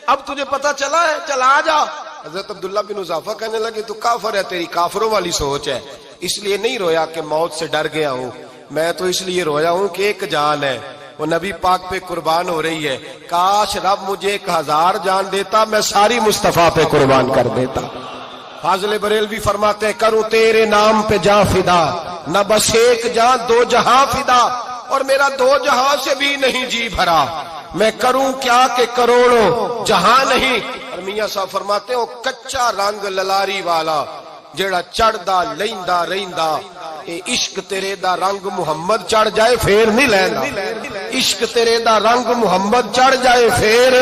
اب تجھے پتا چلا ہے، چلا آ جا۔ حضرت عبداللہ بن حذافہ کہنے لگے تو کافر ہے، تیری کافروں والی سوچ ہے، اس لیے نہیں رویا کہ موت سے ڈر گیا ہوں، میں تو اس لیے رویا ہوں کہ ایک جان ہے، وہ نبی پاک پہ قربان ہو رہی ہے، کاش رب مجھے 1000 جان دیتا، میں ساری مصطفیٰ پہ قربان کر دیتا۔ فاضل بریلوی فرماتے ہیں کروں تیرے نام پہ جاں فدا، نہ بس ایک جاں 2 جہاں فدا، اور میرا 2 جہاں سے بھی نہیں جی بھرا، میں کروں کیا کہ کروڑوں جہاں نہیں۔ اور میاں صاحب فرماتے ہیں وہ کچا رنگ للاری والا جیڑا چڑھدا لیندا رہندا، اے عشق تیرے دا رنگ محمد چڑھ جائے پھر نہیں لیندا، عشق تیرے دا رنگ محمد چڑھ جائے پھر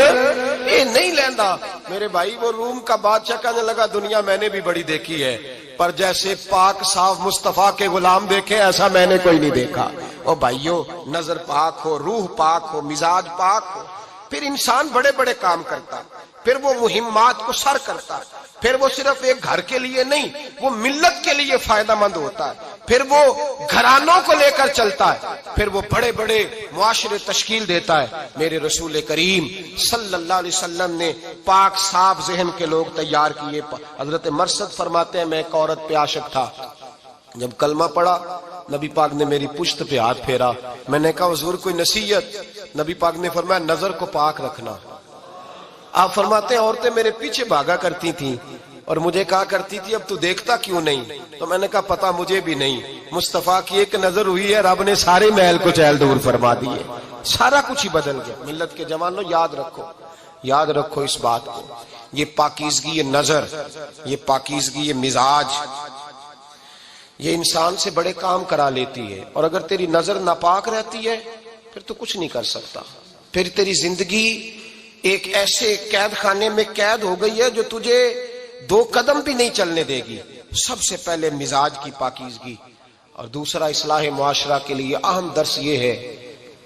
اے نہیں لیندا۔ میرے بھائی وہ روم کا بادشاہ کہنے لگا دنیا میں نے بھی بڑی دیکھی ہے، پر جیسے پاک صاف مصطفیٰ کے غلام دیکھے ایسا میں نے کوئی نہیں دیکھا۔ او بھائیو، نظر پاک ہو، روح پاک ہو، مزاج پاک ہو، پھر انسان بڑے بڑے کام کرتا، پھر وہ مہمات کو سر کرتا، پھر وہ صرف ایک گھر کے لیے نہیں، وہ ملت کے لیے فائدہ مند ہوتا ہے، پھر وہ گھرانوں کو لے کر چلتا ہے، پھر وہ بڑے بڑے معاشرے تشکیل دیتا ہے۔ میرے رسول کریم صلی اللہ علیہ وسلم نے پاک صاف ذہن کے لوگ تیار کیے۔ حضرت مرثد فرماتے ہیں میں ایک عورت پہ عاشق تھا، جب کلمہ پڑھا نبی پاک نے میری پشت پہ ہاتھ پھیرا، میں نے کہا حضور کوئی نصیحت؟ نبی پاک نے فرمایا نظر کو پاک رکھنا۔ آپ فرماتے ہیں عورتیں میرے پیچھے بھاگا کرتی تھیں اور مجھے کہا کرتی تھی اب تو دیکھتا کیوں نہیں؟ تو میں نے کہا پتا مجھے بھی نہیں، مصطفیٰ کی ایک نظر ہوئی ہے، رب نے سارے محل کو چہل دور فرما دیے، سارا کچھ ہی بدل گیا۔ ملت کے جوانوں یاد رکھو اس بات کو، یہ پاکیزگی، یہ نظر، یہ پاکیزگی، یہ مزاج، یہ انسان سے بڑے کام کرا لیتی ہے، اور اگر تیری نظر ناپاک رہتی ہے پھر تو کچھ نہیں کر سکتا، پھر تیری زندگی ایک ایسے قید خانے میں قید ہو گئی ہے جو تجھے 2 قدم بھی نہیں چلنے دے گی۔ سب سے پہلے مزاج کی پاکیزگی، اور دوسرا اصلاح معاشرہ کے لیے اہم درس یہ ہے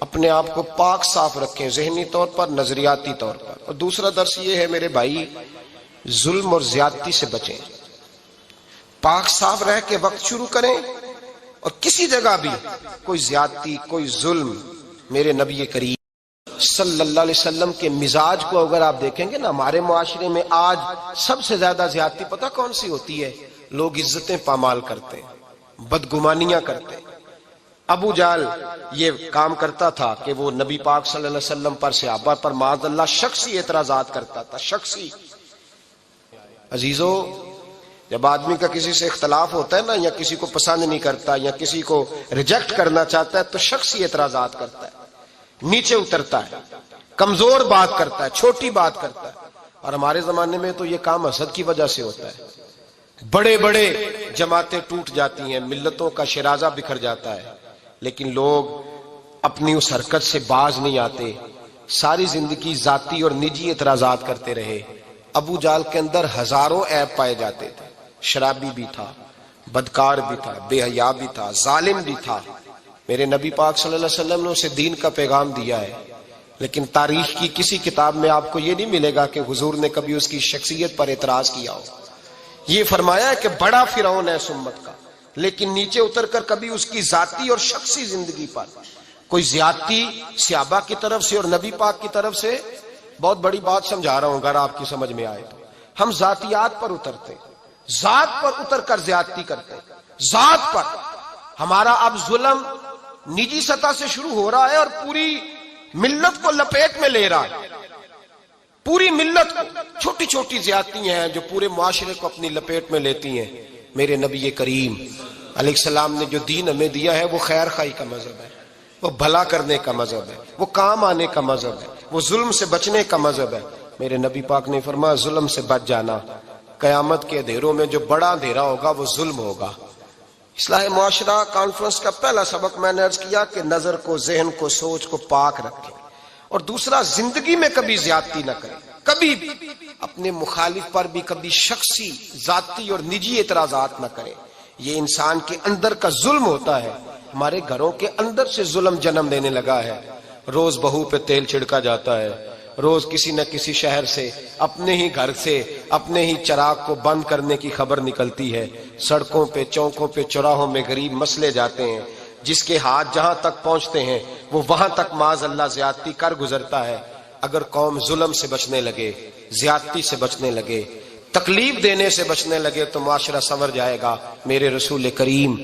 اپنے آپ کو پاک صاف رکھیں، ذہنی طور پر، نظریاتی طور پر۔ اور دوسرا درس یہ ہے میرے بھائی ظلم اور زیادتی سے بچیں، پاک صاف رہ کے وقت شروع کریں، اور کسی جگہ بھی کوئی زیادتی، کوئی ظلم، میرے نبی کریم صلی اللہ علیہ وسلم کے مزاج کو اگر آپ دیکھیں گے نا، ہمارے معاشرے میں آج سب سے زیادہ زیادتی پتہ کون سی ہوتی ہے؟ لوگ عزتیں پامال کرتے ہیں، بدگمانیاں کرتے ہیں۔ ابو جہل یہ کام کرتا تھا کہ وہ نبی پاک صلی اللہ علیہ وسلم پر، صحابہ پر معاذ اللہ شخصی اعتراضات کرتا تھا، شخصی۔ عزیزو، جب آدمی کا کسی سے اختلاف ہوتا ہے نا، یا کسی کو پسند نہیں کرتا یا کسی کو ریجیکٹ کرنا چاہتا ہے تو شخصی اعتراضات کرتا ہے، نیچے اترتا ہے، کمزور بات کرتا ہے، چھوٹی بات کرتا ہے۔ اور ہمارے زمانے میں تو یہ کام حسد کی وجہ سے ہوتا ہے، بڑے بڑے جماعتیں ٹوٹ جاتی ہیں، ملتوں کا شرازہ بکھر جاتا ہے، لیکن لوگ اپنی اس حرکت سے باز نہیں آتے، ساری زندگی ذاتی اور نجی اعتراضات کرتے رہے۔ ابو جہل کے اندر ہزاروں عیب پائے جاتے تھے، شرابی بھی تھا، بدکار بھی تھا، بے حیا بھی تھا، ظالم بھی تھا۔ میرے نبی پاک صلی اللہ علیہ وسلم نے اسے دین کا پیغام دیا ہے، لیکن تاریخ کی کسی کتاب میں آپ کو یہ نہیں ملے گا کہ حضور نے کبھی اس کی شخصیت پر اعتراض کیا ہو۔ یہ فرمایا ہے کہ بڑا فرعون ہے اس امت کا، لیکن نیچے اتر کر کبھی اس کی ذاتی اور شخصی زندگی پر کوئی زیادتی صحابہ کی طرف سے اور نبی پاک کی طرف سے۔ بہت بڑی بات سمجھا رہا ہوں، اگر آپ کی سمجھ میں آئے تو ہم ذاتیات پر اترتے، ذات پر اتر کر زیادتی کرتے، ذات پر۔ ہمارا اب ظلم نجی سطح سے شروع ہو رہا ہے اور پوری ملت کو لپیٹ میں لے رہا ہے، پوری ملت کو چھوٹی چھوٹی زیادتی ہیں جو پورے معاشرے کو اپنی لپیٹ میں لیتی ہیں. میرے نبی کریم علیہ السلام نے جو دین ہمیں دیا ہے وہ خیر خواہی کا مذہب ہے، وہ بھلا کرنے کا مذہب ہے، وہ کام آنے کا مذہب ہے، وہ ظلم سے بچنے کا مذہب ہے. میرے نبی پاک نے فرمایا ظلم سے بچ جانا، قیامت کے اندھیروں میں جو بڑا اندھیرا ہوگا وہ ظلم ہوگا. اصلاح معاشرہ کانفرنس کا پہلا سبق میں نے عرض کیا کہ نظر کو، ذہن کو، سوچ کو پاک رکھیں، اور دوسرا زندگی میں کبھی زیادتی نہ کریں، کبھی بھی اپنے مخالف پر بھی کبھی شخصی، ذاتی اور نجی اعتراضات نہ کریں. یہ انسان کے اندر کا ظلم ہوتا ہے. ہمارے گھروں کے اندر سے ظلم جنم لینے لگا ہے. روز بہو پہ تیل چھڑکا جاتا ہے، روز کسی نہ کسی شہر سے، اپنے ہی گھر سے، اپنے ہی چراغ کو بند کرنے کی خبر نکلتی ہے. سڑکوں پہ، چوکوں پہ، چوراہوں میں غریب مسلے جاتے ہیں. جس کے ہاتھ جہاں تک پہنچتے ہیں وہ وہاں تک معاذ اللہ زیادتی کر گزرتا ہے. اگر قوم ظلم سے بچنے لگے، زیادتی سے بچنے لگے، تکلیف دینے سے بچنے لگے تو معاشرہ سنور جائے گا. میرے رسول کریم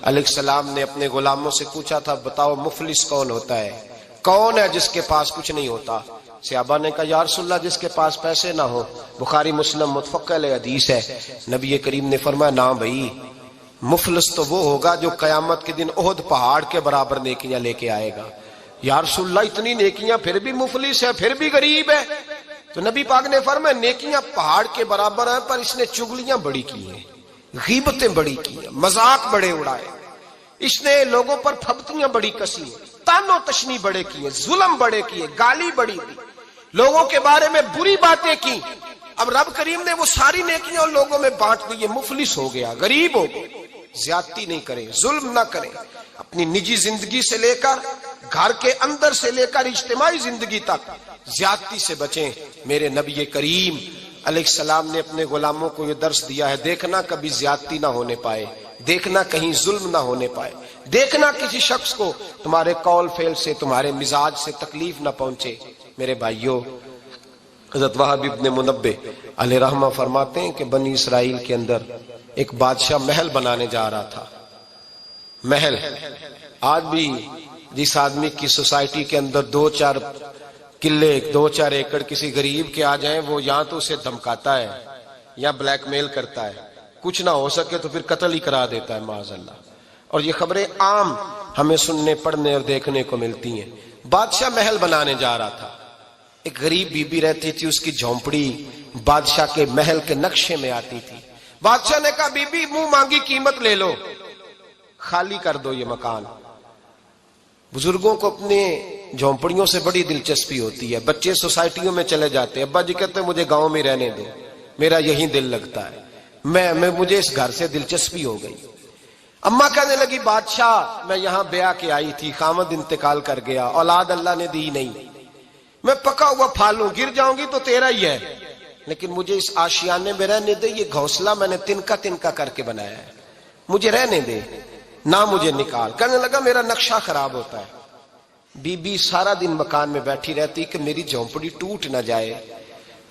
علیہ السلام نے اپنے غلاموں سے پوچھا تھا بتاؤ مفلس کون ہوتا ہے؟ کون ہے جس کے پاس کچھ نہیں ہوتا؟ صحابہ نے کہا یا رسول اللہ جس کے پاس پیسے نہ ہو. بخاری مسلم متفق علیہ حدیث ہے. نبی کریم نے فرمایا نہ بھائی، مفلس تو وہ ہوگا جو قیامت کے دن احد پہاڑ کے برابر نیکیاں لے کے آئے گا. یا رسول اللہ اتنی نیکیاں پھر بھی مفلس ہے، پھر بھی غریب ہے؟ تو نبی پاک نے فرمایا نیکیاں پہاڑ کے برابر ہیں پر اس نے چگلیاں بڑی کی ہیں، غیبتیں بڑی کی ہیں، مذاق بڑے اڑائے، اس نے لوگوں پر پھبتیاں بڑی کسی ہیں، تان و تشنی بڑے کیے، ظلم بڑے کیے، گالی بڑی دی، لوگوں کے بارے میں بری باتیں کی. اب رب کریم نے وہ ساری نیکیاں ان لوگوں میں بانٹ دی. مفلس ہو گیا، غریب ہو گیا. زیادتی نہیں کریں، ظلم نہ کریں. اپنی نجی زندگی سے لے کر، گھر کے اندر سے لے کر اجتماعی زندگی تک زیادتی سے بچیں. میرے نبی کریم علیہ السلام نے اپنے غلاموں کو یہ درس دیا ہے، دیکھنا کبھی زیادتی نہ ہونے پائے، دیکھنا کہیں ظلم نہ ہونے پائے، دیکھنا کسی شخص کو تمہارے قول فعل سے، تمہارے مزاج سے تکلیف نہ پہنچے. میرے بھائیوں، حضرت وہب ابن منبہ علیہ رحمہ فرماتے ہیں کہ بنی اسرائیل کے اندر ایک بادشاہ محل بنانے جا رہا تھا. محل آج بھی جس آدمی کی سوسائٹی کے اندر 2-4 قلعے، 2-4 ایکڑ کسی غریب کے آ جائیں، وہ یا تو اسے دھمکاتا ہے یا بلیک میل کرتا ہے، کچھ نہ ہو سکے تو پھر قتل ہی کرا دیتا ہے معاذ اللہ. اور یہ خبریں عام ہمیں سننے، پڑھنے اور دیکھنے کو ملتی ہیں. بادشاہ محل بنانے جا رہا تھا. ایک غریب بی بی رہتی تھی، اس کی جھونپڑی بادشاہ کے محل کے نقشے میں آتی تھی. بادشاہ نے کہا بی بی منہ مانگی قیمت لے لو، خالی کر دو یہ مکان. بزرگوں کو اپنے جھونپڑیوں سے بڑی دلچسپی ہوتی ہے. بچے سوسائٹیوں میں چلے جاتے ہیں، ابا جی کہتے ہیں مجھے گاؤں میں رہنے دو، میرا یہیں دل لگتا ہے، مجھے اس گھر سے دلچسپی ہو گئی. اماں کہنے لگی بادشاہ میں یہاں بیاہ کے آئی تھی، خامد انتقال کر گیا، اولاد اللہ نے دی نہیں، میں پکا ہوا پھال ہوں، گر جاؤں گی تو تیرا ہی ہے، لیکن مجھے اس آشیانے میں رہنے دے. یہ گھونسلہ میں نے تنکا تنکا کر کے بنایا ہے، مجھے رہنے دے، نہ مجھے نکال. کہنے لگا میرا نقشہ خراب ہوتا ہے. بی بی سارا دن مکان میں بیٹھی رہتی کہ میری جھونپڑی ٹوٹ نہ جائے.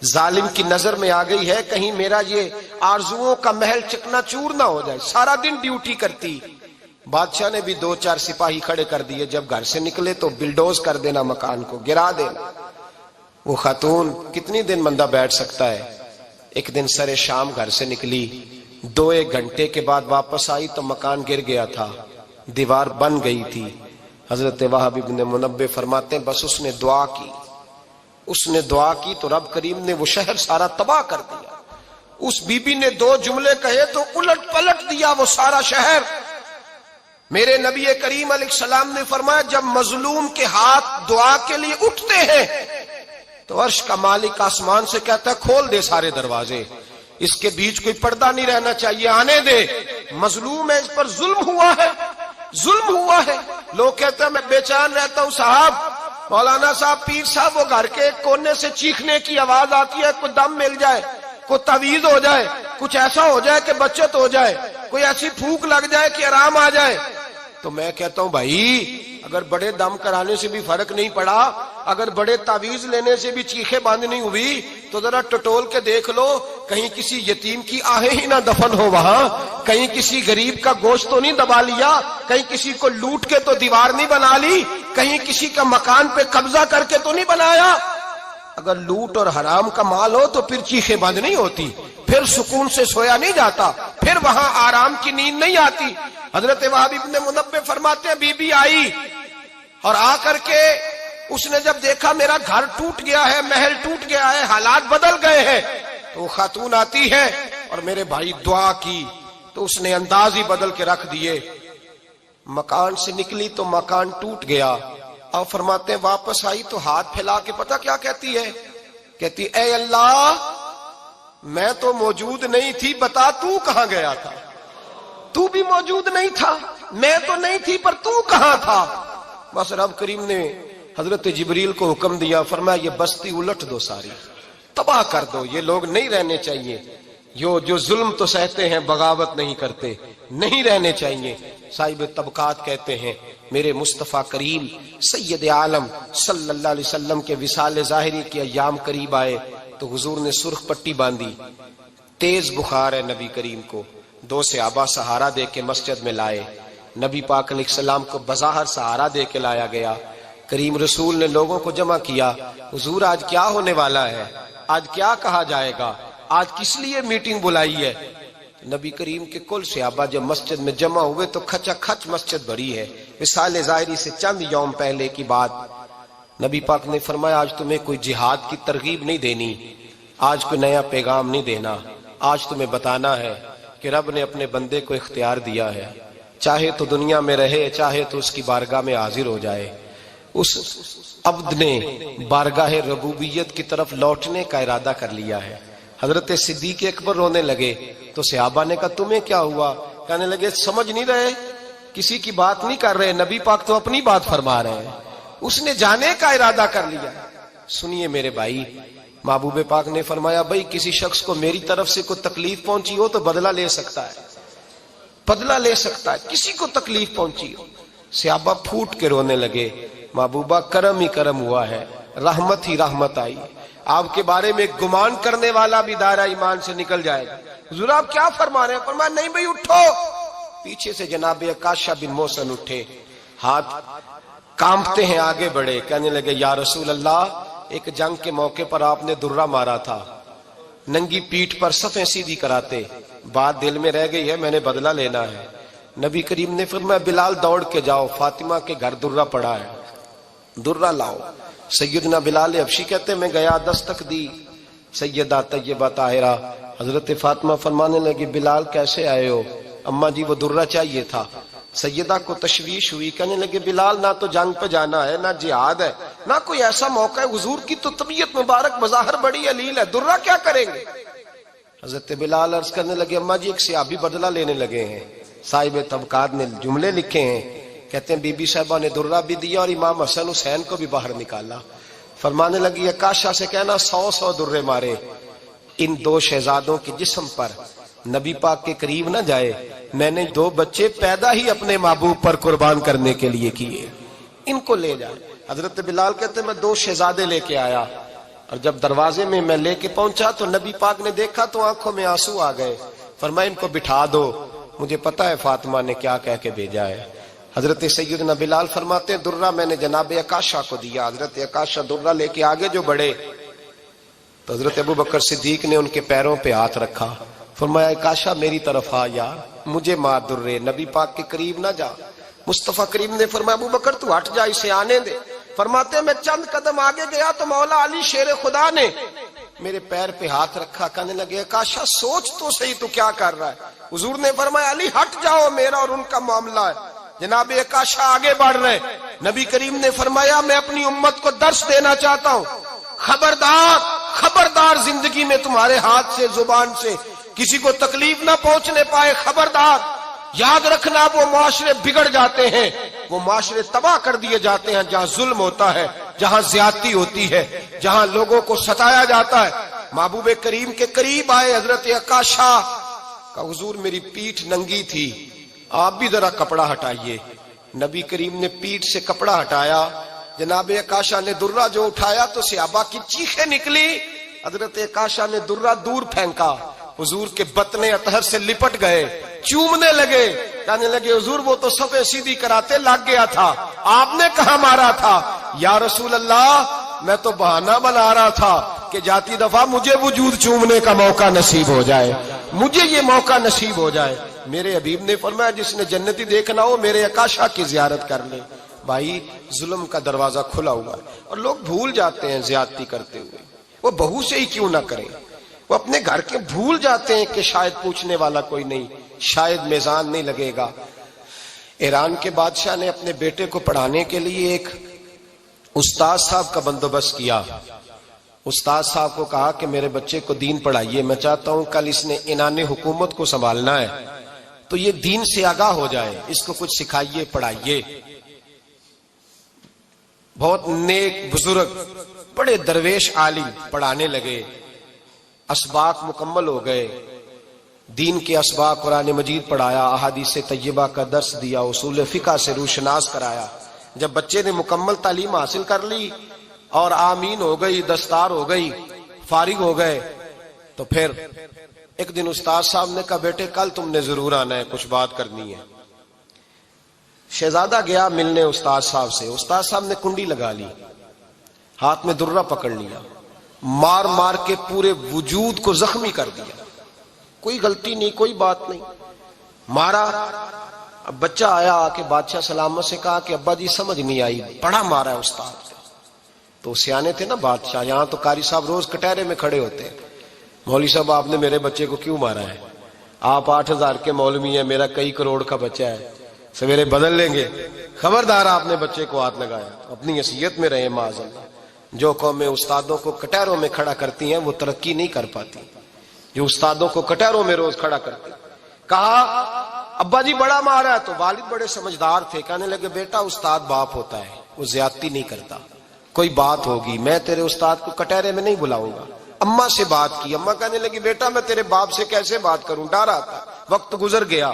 ظالم کی نظر میں آ گئی ہے کہیں میرا یہ آرزوؤں کا محل چکنا چور نہ ہو جائے. سارا دن ڈیوٹی کرتی. بادشاہ نے بھی 2-4 سپاہی کھڑے کر دیے، جب گھر سے نکلے تو بلڈوز کر دینا، مکان کو گرا دینا. وہ خاتون کتنی دن بندہ بیٹھ سکتا ہے. ایک دن سر شام گھر سے نکلی، 2-1 گھنٹے کے بعد واپس آئی تو مکان گر گیا تھا، دیوار بن گئی تھی. حضرت وہب ابن منبہ فرماتے ہیں بس اس نے دعا کی، اس نے دعا کی تو رب کریم نے وہ شہر سارا تباہ کر دیا. اس بی بی نے 2 جملے کہے تو الٹ پلٹ دیا وہ سارا شہر. میرے نبی کریم علیہ السلام نے فرمایا جب مظلوم کے ہاتھ دعا کے لیے اٹھتے ہیں تو عرش کا مالک آسمان سے کہتا ہے کھول دے سارے دروازے، اس کے بیچ کوئی پردہ نہیں رہنا چاہیے، آنے دے. مظلوم ہے، اس پر ظلم ہوا ہے، ظلم ہوا ہے. لوگ کہتے ہیں میں بے چین رہتا ہوں صاحب، مولانا صاحب، پیر صاحب، وہ گھر کے ایک کونے سے چیخنے کی آواز آتی ہے، کوئی دم مل جائے، کوئی تعویذ ہو جائے، کچھ ایسا ہو جائے کہ بچت ہو جائے، کوئی ایسی پھونک لگ جائے کہ آرام آ جائے. تو میں کہتا ہوں بھائی اگر بڑے دم کرانے سے بھی فرق نہیں پڑا، اگر بڑے تعویذ لینے سے بھی چیخیں بند نہیں ہوئی تو ذرا ٹٹول کے دیکھ لو، کہیں کسی یتیم کی آہیں ہی نہ دفن ہو وہاں، کہیں کسی غریب کا گوشت تو نہیں دبا لیا، کہیں کسی کو لوٹ کے تو دیوار نہیں بنا لی، کہیں کسی کا مکان پہ قبضہ کر کے تو نہیں بنایا. اگر لوٹ اور حرام کا مال ہو تو پھر چیخیں بند نہیں ہوتی، پھر سکون سے سویا نہیں جاتا، پھر وہاں آرام کی نیند نہیں آتی۔ حضرت وہب ابن منبہ فرماتے ہیں بی بی آئی اور آ کر کے اس نے جب دیکھا میرا گھر ٹوٹ گیا ہے، محل ٹوٹ گیا ہے، حالات بدل گئے ہیں، تو خاتون آتی ہے اور میرے بھائی دعا کی تو اس نے انداز ہی بدل کے رکھ دیے۔ مکان سے نکلی تو مکان ٹوٹ گیا، اور فرماتے ہیں واپس آئی تو ہاتھ پھیلا کے پتہ کیا کہتی ہے؟ کہتی اے اللہ میں تو موجود نہیں تھی، بتا تو کہاں گیا تھا؟ تو بھی موجود نہیں تھا، میں تو نہیں تھی، پر تو کہاں تھا؟ بس رب کریم نے حضرت جبریل کو حکم دیا، فرمایا یہ بستی الٹ دو، ساری تباہ کر دو، یہ لوگ نہیں رہنے چاہیے، جو ظلم تو سہتے ہیں بغاوت نہیں کرتے، نہیں رہنے چاہیے۔ صاحب طبقات کہتے ہیں میرے مصطفیٰ کریم سید عالم صلی اللہ علیہ وسلم کے وصال ظاہری کے ایام قریب آئے تو حضور نے سرخ پٹی باندھی، تیز بخار ہے نبی کریم کو، 2 صحابہ سہارا دے کے مسجد میں لائے، نبی پاک علیہ السلام کو بظاہر سہارا دے کے لایا گیا۔ کریم رسول نے لوگوں کو جمع کیا، حضور آج کیا ہونے والا ہے، آج کیا کہا جائے گا، آج کس لیے میٹنگ بلائی ہے؟ نبی کریم کے کل صحابہ جب مسجد میں جمع ہوئے تو کھچا کھچ مسجد بھری ہے۔ وصال ظاہری سے چند یوم پہلے کی بات، نبی پاک نے فرمایا آج تمہیں کوئی جہاد کی ترغیب نہیں دینی، آج کوئی نیا پیغام نہیں دینا، آج تمہیں بتانا ہے کہ رب نے اپنے بندے کو اختیار دیا ہے، چاہے تو دنیا میں رہے، چاہے تو اس کی بارگاہ میں حاضر ہو جائے۔ اس عبد نے بارگاہ ربوبیت کی طرف لوٹنے کا ارادہ کر لیا ہے۔ حضرت صدیق اکبر رونے لگے تو صحابہ نے کہا تمہیں کیا ہوا؟ کہنے لگے سمجھ نہیں رہے، کسی کی بات نہیں کر رہے، نبی پاک تو اپنی بات فرما رہے ہیں، اس نے جانے کا ارادہ کر لیا۔ سنیے میرے بھائی، محبوب پاک نے فرمایا بھائی کسی شخص کو میری طرف سے کوئی تکلیف پہنچی ہو تو بدلہ لے سکتا ہے، بدلہ لے سکتا ہے، کسی کو تکلیف پہنچی ہو۔ صحابہ پھوٹ کے رونے لگے، محبوبہ کرم ہی کرم ہوا ہے، رحمت ہی رحمت آئی، آپ کے بارے میں گمان کرنے والا بھی دائرہ ایمان سے نکل جائے گا۔ حضور آپ کیا فرما رہے ہیں؟ فرمایا نہیں بھائی اٹھو۔ پیچھے سے جناب عکاشہ بن محصن اٹھے، ہاتھ کانپتے ہیں، آگے بڑھے، کہنے لگے یا رسول اللہ ایک جنگ کے موقع پر آپ نے درہ مارا تھا، ننگی پیٹھ پر صفیں سیدھی کراتے، بات دل میں رہ گئی ہے، میں نے بدلہ لینا ہے۔ نبی کریم نے فرمایا بلال دوڑ کے جاؤ، فاطمہ کے گھر درہ پڑا ہے، درہ لاؤ۔ سیدنا بلال حبشی کہتے میں گیا، دستک دی، سیدہ طیبہ طاہرہ حضرت فاطمہ فرمانے لگی بلال کیسے آئے ہو؟ اماں جی وہ درہ چاہیے تھا۔ سیدہ کو تشویش ہوئی، کہنے لگے بلال نہ تو جنگ پہ جانا ہے، نہ جہاد ہے، نہ کوئی ایسا موقع ہے، حضور کی تو طبیعت مبارک بظاہر بڑی علیل ہے، درہ کیا کریں گے؟ حضرت بلال عرض کرنے لگے اماں جی ایک صحابی بدلہ لینے لگے ہیں، صاحب طبقات نے جملے لکھے ہیں، کہتے ہیں بی بی صاحبہ نے درہ بھی دیا اور امام حسن حسین کو بھی باہر نکالا۔ فرمانے لگی عکاشہ سے کہنا 100 درے مارے، ان 2 شہزادوں کے جسم پر نبی پاک کے قریب نہ جائے، میں نے 2 بچے پیدا ہی اپنے محبوب پر قربان کرنے کے لیے کیے، ان کو لے جائے۔ حضرت بلال کہتے ہیں میں 2 شہزادے لے کے آیا، اور جب دروازے میں میں لے کے پہنچا تو نبی پاک نے دیکھا تو آنکھوں میں آنسو آ گئے، فرمایا ان کو بٹھا دو، مجھے پتا ہے فاطمہ نے کیا کہہ کے بھیجا ہے۔ حضرت سیدنا بلال فرماتے ہیں درہ میں نے جناب عکاشہ کو دیا، حضرت عکاشہ درہ لے کے آگے جو بڑھے تو حضرت ابوبکر صدیق نے ان کے پیروں پہ ہاتھ رکھا، فرمایا عکاشہ میری طرف آ یار، مجھے مار درے، نبی پاک کے قریب نہ جا۔ مصطفیٰ کریم نے فرمایا ابوبکر تو ہٹ جا، اسے آنے دے۔ فرماتے ہیں میں چند قدم آگے گیا تو مولا علی شیر خدا نے میرے پیر پہ ہاتھ رکھا، کہنے لگے عکاشہ سوچ تو صحیح تو کیا کر رہا ہے؟ حضور نے فرمایا علی ہٹ جاؤ، میرا اور ان کا معاملہ ہے۔ جناب عکاشہ آگے بڑھ رہے، نبی کریم نے فرمایا میں اپنی امت کو درس دینا چاہتا ہوں، خبردار خبردار زندگی میں تمہارے ہاتھ سے زبان سے کسی کو تکلیف نہ پہنچنے پائے، خبردار یاد رکھنا وہ معاشرے بگڑ جاتے ہیں، وہ معاشرے تباہ کر دیے جاتے ہیں جہاں ظلم ہوتا ہے، جہاں زیادتی ہوتی ہے، جہاں لوگوں کو ستایا جاتا ہے۔ محبوب کریم کے قریب آئے حضرت عکاشہ کا، حضور میری پیٹھ ننگی تھی، آپ بھی ذرا کپڑا ہٹائیے۔ نبی کریم نے پیٹھ سے کپڑا ہٹایا، جناب عکاشہ نے درہ جو اٹھایا تو صحابہ کی چیخیں نکلی، حضرت عکاشہ نے درہ دور پھینکا، حضور کے بطن اطہر سے لپٹ گئے، چومنے لگے، کہنے لگے حضور وہ تو صفیں سیدھی کراتے لگ گیا تھا، آپ نے کہاں مارا تھا؟ یا رسول اللہ میں تو بہانہ بنا رہا تھا کہ جاتی دفعہ مجھے وجود چومنے کا موقع نصیب ہو جائے، مجھے یہ موقع نصیب ہو جائے۔ میرے حبیب نے فرمایا جس نے جنتی دیکھنا ہو میرے اکاشا کی زیارت کر لے۔ بھائی ظلم کا دروازہ کھلا ہوا ہے اور لوگ بھول جاتے ہیں زیادتی کرتے ہوئے، وہ بہو سے ہی کیوں نہ کریں، وہ اپنے گھر کے بھول جاتے ہیں کہ شاید پوچھنے والا کوئی نہیں، شاید میزان نہیں لگے گا۔ ایران کے بادشاہ نے اپنے بیٹے کو پڑھانے کے لیے ایک استاد صاحب کا بندوبست کیا۔ استاد صاحب کو کہا کہ میرے بچے کو دین پڑھائیے، میں چاہتا ہوں کل اس نے عنان حکومت کو سنبھالنا ہے تو یہ دین سے آگاہ ہو جائے، اس کو کچھ سکھائیے، پڑھائیے۔ بہت نیک بزرگ بڑے درویش عالم پڑھانے لگے، اسباق مکمل ہو گئے، دین کے اسباق قرآن مجید پڑھایا، احادیث طیبہ کا درس دیا، اصول فقہ سے روشناس کرایا۔ جب بچے نے مکمل تعلیم حاصل کر لی اور آمین ہو گئی، دستار ہو گئی، فارغ ہو گئے، تو پھر ایک دن استاد صاحب نے کہا بیٹے کل تم نے ضرور آنا ہے، کچھ بات کرنی ہے۔ شہزادہ گیا ملنے استاد صاحب سے، استاد صاحب نے کنڈی لگا لی، ہاتھ میں درہ پکڑ لیا، مار مار کے پورے وجود کو زخمی کر دیا، کوئی غلطی نہیں، کوئی بات نہیں، مارا۔ اب بچہ آیا آ کے بادشاہ سلامت سے کہا کہ ابا جی سمجھ نہیں آئی، بڑا مارا ہے استاد۔ تو سیانے تھے نا بادشاہ، یہاں تو قاری صاحب روز کٹہرے میں کھڑے ہوتے ہیں، مولوی صاحب آپ نے میرے بچے کو کیوں مارا ہے؟ آپ 8,000 کے مولوی ہیں، میرا کئی کروڑ کا بچہ ہے، سویرے بدل لیں گے، خبردار آپ نے بچے کو ہاتھ لگایا، اپنی حیثیت میں رہے معاذ اللہ۔ جو قومیں استادوں کو کٹہروں میں کھڑا کرتی ہیں وہ ترقی نہیں کر پاتی، جو استادوں کو کٹہروں میں روز کھڑا کرتی۔ کہا ابا جی بڑا مارا ہے، تو والد بڑے سمجھدار تھے، کہنے لگے بیٹا استاد باپ ہوتا ہے، وہ زیادتی نہیں کرتا، کوئی بات ہوگی میں تیرے استاد کو کٹہرے میں نہیں بلاؤں گا۔ اماں سے بات کی، اماں کہنے لگی بیٹا میں تیرے باپ سے کیسے بات کروں، ڈر آتا۔ وقت گزر گیا،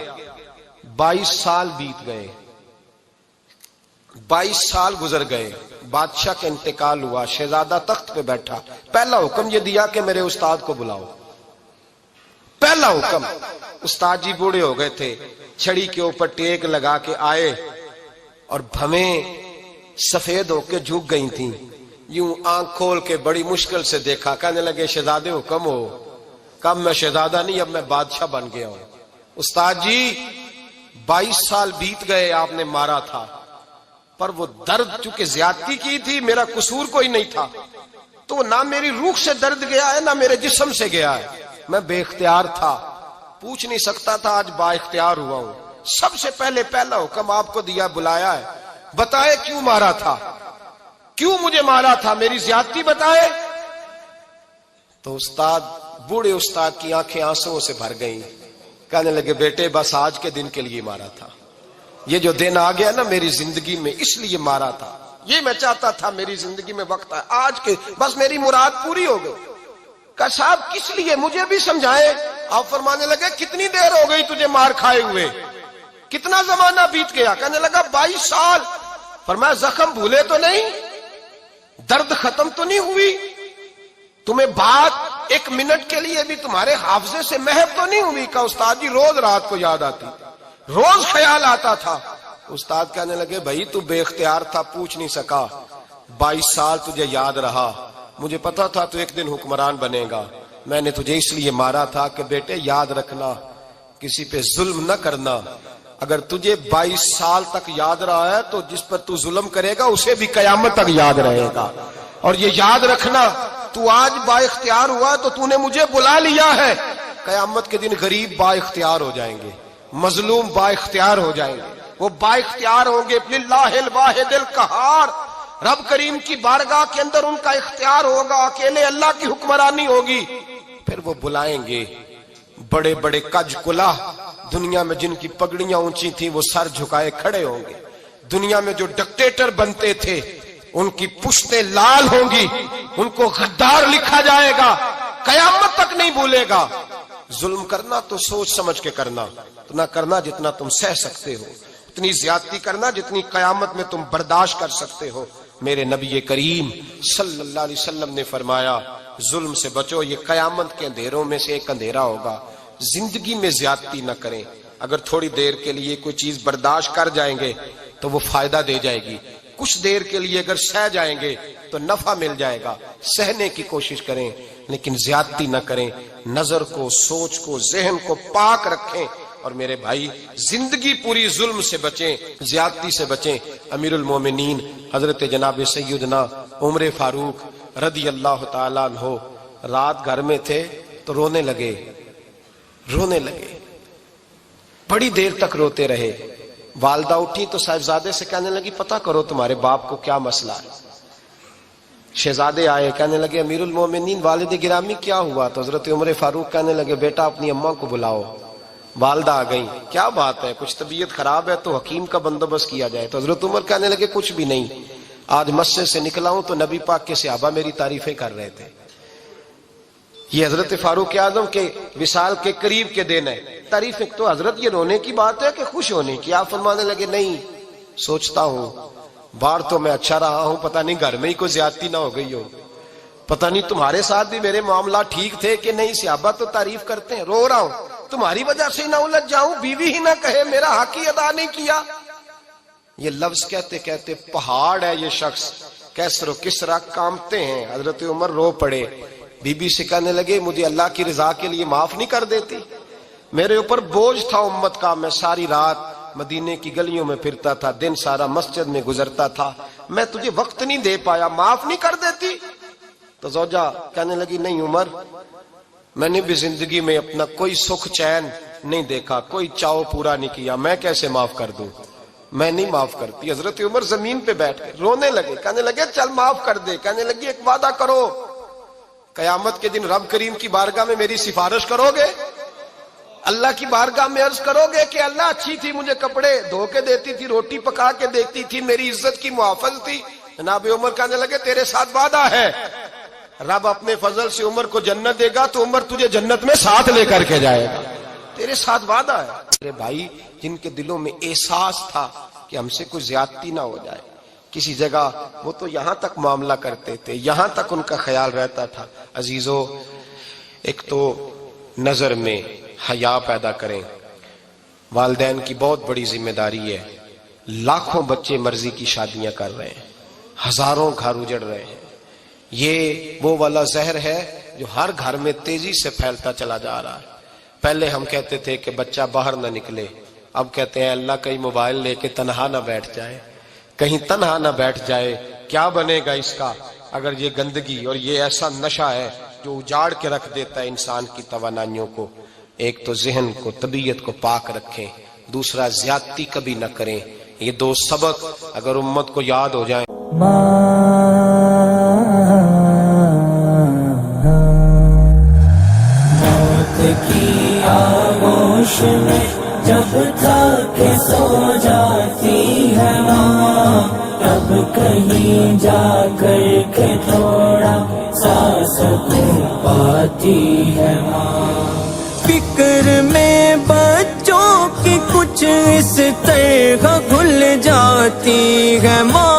22 سال بیت گئے، 22 سال گزر گئے، بادشاہ کا انتقال ہوا، شہزادہ تخت پہ بیٹھا، پہلا حکم یہ دیا کہ میرے استاد کو بلاؤ، پہلا حکم۔ استاد جی بوڑھے ہو گئے تھے، چھڑی کے اوپر ٹیک لگا کے آئے اور بھویں سفید ہو کے جھک گئی تھیں، یوں آنکھ کھول کے بڑی مشکل سے دیکھا، کہنے لگے شہزادے حکم ہو۔ کب میں شہزادہ نہیں، اب میں بادشاہ بن گیا ہوں۔ استاد جی 22 سال بیت گئے، آپ نے مارا تھا، پر وہ درد چونکہ زیادتی کی تھی، میرا قصور کوئی نہیں تھا، تو نہ میری روح سے درد گیا ہے نہ میرے جسم سے گیا ہے، میں بے اختیار تھا، پوچھ نہیں سکتا تھا، آج با اختیار ہوا ہوں۔ سب سے پہلے پہلا حکم آپ کو دیا، بلایا ہے، بتائے کیوں مارا تھا، کیوں مجھے مارا تھا، میری زیادتی بتائے۔ تو استاد، بوڑھے استاد کی آنکھیں آنسوؤں سے بھر گئیں، کہنے لگے بیٹے بس آج کے دن کے لیے مارا تھا، یہ جو دن آ گیا نا میری زندگی میں اس لیے مارا تھا، یہ میں چاہتا تھا میری زندگی میں وقت ہے، آج کے بس میری مراد پوری ہو گئی۔ کہا صاحب کس لیے، مجھے بھی سمجھائے۔ آپ فرمانے لگے کتنی دیر ہو گئی تجھے مار کھائے ہوئے، کتنا زمانہ بیت گیا؟ کہنے لگا 22 سال۔ فرمایا زخم بھولے تو نہیں، درد ختم تو نہیں ہوئی، تمہیں بات 1 منٹ کے لیے بھی تمہارے حافظے سے محو تو نہیں ہوئی؟ کہا استاد جی روز رات کو یاد آتی، روز خیال آتا تھا۔ استاد کہنے لگے بھائی تو بے اختیار تھا، پوچھ نہیں سکا، 22 سال تجھے یاد رہا، مجھے پتا تھا تو ایک دن حکمران بنے گا، میں نے تجھے اس لیے مارا تھا کہ بیٹے یاد رکھنا، کسی پہ ظلم نہ کرنا، اگر تجھے 22 سال تک یاد رہا ہے تو جس پر تو ظلم کرے گا اسے بھی قیامت تک یاد رہے گا، اور یہ یاد رکھنا تو آج با اختیار ہوا تو تو نے مجھے بلا لیا ہے، قیامت کے دن غریب با اختیار ہو جائیں گے، مظلوم با اختیار ہو جائیں گے، وہ با اختیار ہوں گے، للہ الواحد القہار، رب کریم کی بارگاہ کے اندر ان کا اختیار ہوگا، اکیلے اللہ کی حکمرانی ہوگی۔ پھر وہ بلائیں گے بڑے بڑے کج کلا، دنیا میں جن کی پگڑیاں اونچی تھیں وہ سر جھکائے کھڑے ہوں گے، دنیا میں جو ڈکٹیٹر بنتے تھے ان کی پشتیں لال ہوں گی، ان کو غدار لکھا جائے گا، قیامت تک نہیں بھولے گا۔ ظلم کرنا تو سوچ سمجھ کے کرنا، اتنا کرنا جتنا تم سہ سکتے ہو، اتنی زیادتی کرنا جتنی قیامت میں تم برداشت کر سکتے ہو۔ میرے نبی کریم صلی اللہ علیہ وسلم نے فرمایا ظلم سے بچو، یہ قیامت کے اندھیروں میں سے ایک اندھیرا ہوگا، زندگی میں زیادتی نہ کریں، اگر تھوڑی دیر کے لیے کوئی چیز برداشت کر جائیں گے تو وہ فائدہ دے جائے گی، کچھ دیر کے لیے اگر سہ جائیں گے تو نفع مل جائے گا، سہنے کی کوشش کریں لیکن زیادتی نہ کریں، نظر کو، سوچ کو، ذہن کو پاک رکھیں۔ اور میرے بھائی زندگی پوری ظلم سے بچیں، زیادتی سے بچیں۔ امیر المومنین حضرت جناب سیدنا عمر فاروق رضی اللہ تعالیٰ عنہ رات گھر میں تھے تو رونے لگے، بڑی دیر تک روتے رہے۔ والدہ اٹھی تو صاحبزادے سے کہنے لگی پتہ کرو تمہارے باپ کو کیا مسئلہ ہے۔ شہزادے آئے، کہنے لگے امیر المومنین والد گرامی کیا ہوا؟ تو حضرت عمر فاروق کہنے لگے بیٹا اپنی اماں کو بلاؤ۔ والدہ آ گئیں، کیا بات ہے؟ کچھ طبیعت خراب ہے تو حکیم کا بندوبست کیا جائے۔ تو حضرت عمر کہنے لگے کچھ بھی نہیں، آج مسجد سے نکلا ہوں تو نبی پاک کے صحابہ میری تعریفیں کر رہے تھے۔ یہ حضرت فاروق اعظم کے وصال کے قریب کے دن ہے، تعریفیں تو حضرت یہ رونے کی بات ہے کہ خوش ہونے کی؟ آپ فرمانے لگے نہیں، سوچتا ہوں باہر تو میں اچھا رہا ہوں، پتہ نہیں گھر میں ہی کوئی زیادتی نہ ہو گئی ہو، پتہ نہیں تمہارے ساتھ بھی میرے معاملات ٹھیک تھے کہ نہیں، صحابہ تو تعریف کرتے ہیں، رو رہا ہوں تمہاری وجہ سے نہ الجھ جاؤں، بیوی ہی نہ کہے میرا حق ہی ادا نہیں کیا۔ یہ لفظ کہتے کہتے پہاڑ ہے یہ شخص، کیسر و کسرا کانپتے ہیں۔ حضرت عمر رو پڑے، بی بی سے کہنے لگے مجھے اللہ کی رضا کے لیے معاف نہیں کر دیتی؟ میرے اوپر بوجھ تھا امت کا، میں ساری رات مدینے کی گلیوں میں پھرتا تھا، دن سارا مسجد میں گزرتا تھا، میں تجھے وقت نہیں دے پایا، معاف نہیں کر دیتی؟ تو زوجہ کہنے لگی نہیں عمر، میں نے بھی زندگی میں اپنا کوئی سکھ چین نہیں دیکھا، کوئی چاؤ پورا نہیں کیا، میں کیسے معاف کر دوں؟ میں نہیں معاف کرتی۔ حضرت عمر زمین پہ بیٹھ گئے، رونے لگے، کہنے لگے چل معاف کر دے۔ کہنے لگی ایک وعدہ کرو، قیامت کے دن رب کریم کی بارگاہ میں میری سفارش کرو گے؟ اللہ کی بارگاہ میں عرض کرو گے کہ اللہ اچھی تھی، مجھے کپڑے دھو کے دیتی تھی، روٹی پکا کے دیتی تھی، میری عزت کی محافظ تھی؟ جناب عمر کہنے لگے تیرے ساتھ وعدہ ہے، رب اپنے فضل سے عمر کو جنت دے گا تو عمر تجھے جنت میں ساتھ لے کر کے جائے گا، تیرے ساتھ وعدہ ہے۔ میرے بھائی جن کے دلوں میں احساس تھا کہ ہم سے کوئی زیادتی نہ ہو جائے کسی جگہ، وہ تو یہاں تک معاملہ کرتے تھے، یہاں تک ان کا خیال رہتا تھا۔ عزیزو، ایک تو نظر میں حیا پیدا کریں، والدین کی بہت بڑی ذمہ داری ہے۔ لاکھوں بچے مرضی کی شادیاں کر رہے ہیں، ہزاروں گھر اجڑ رہے ہیں، یہ وہ والا زہر ہے جو ہر گھر میں تیزی سے پھیلتا چلا جا رہا ہے۔ پہلے ہم کہتے تھے کہ بچہ باہر نہ نکلے، اب کہتے ہیں اللہ کہیں موبائل لے کے تنہا نہ بیٹھ جائے، کہیں تنہا نہ بیٹھ جائے، کیا بنے گا اس کا اگر یہ گندگی اور یہ ایسا نشہ ہے جو اجاڑ کے رکھ دیتا ہے انسان کی توانائیوں کو۔ ایک تو ذہن کو، طبیعت کو پاک رکھیں، دوسرا زیادتی کبھی نہ کریں۔ یہ دو سبق اگر امت کو یاد ہو جائیں۔ موت کی آغوش میں جب تک سو جاتی ہے ماں، تب کہیں جا کر کے تھوڑا سا سکون پاتی ہے ماں۔ فکر میں بچوں کی کچھ اس طرح گھل جاتی ہے ماں،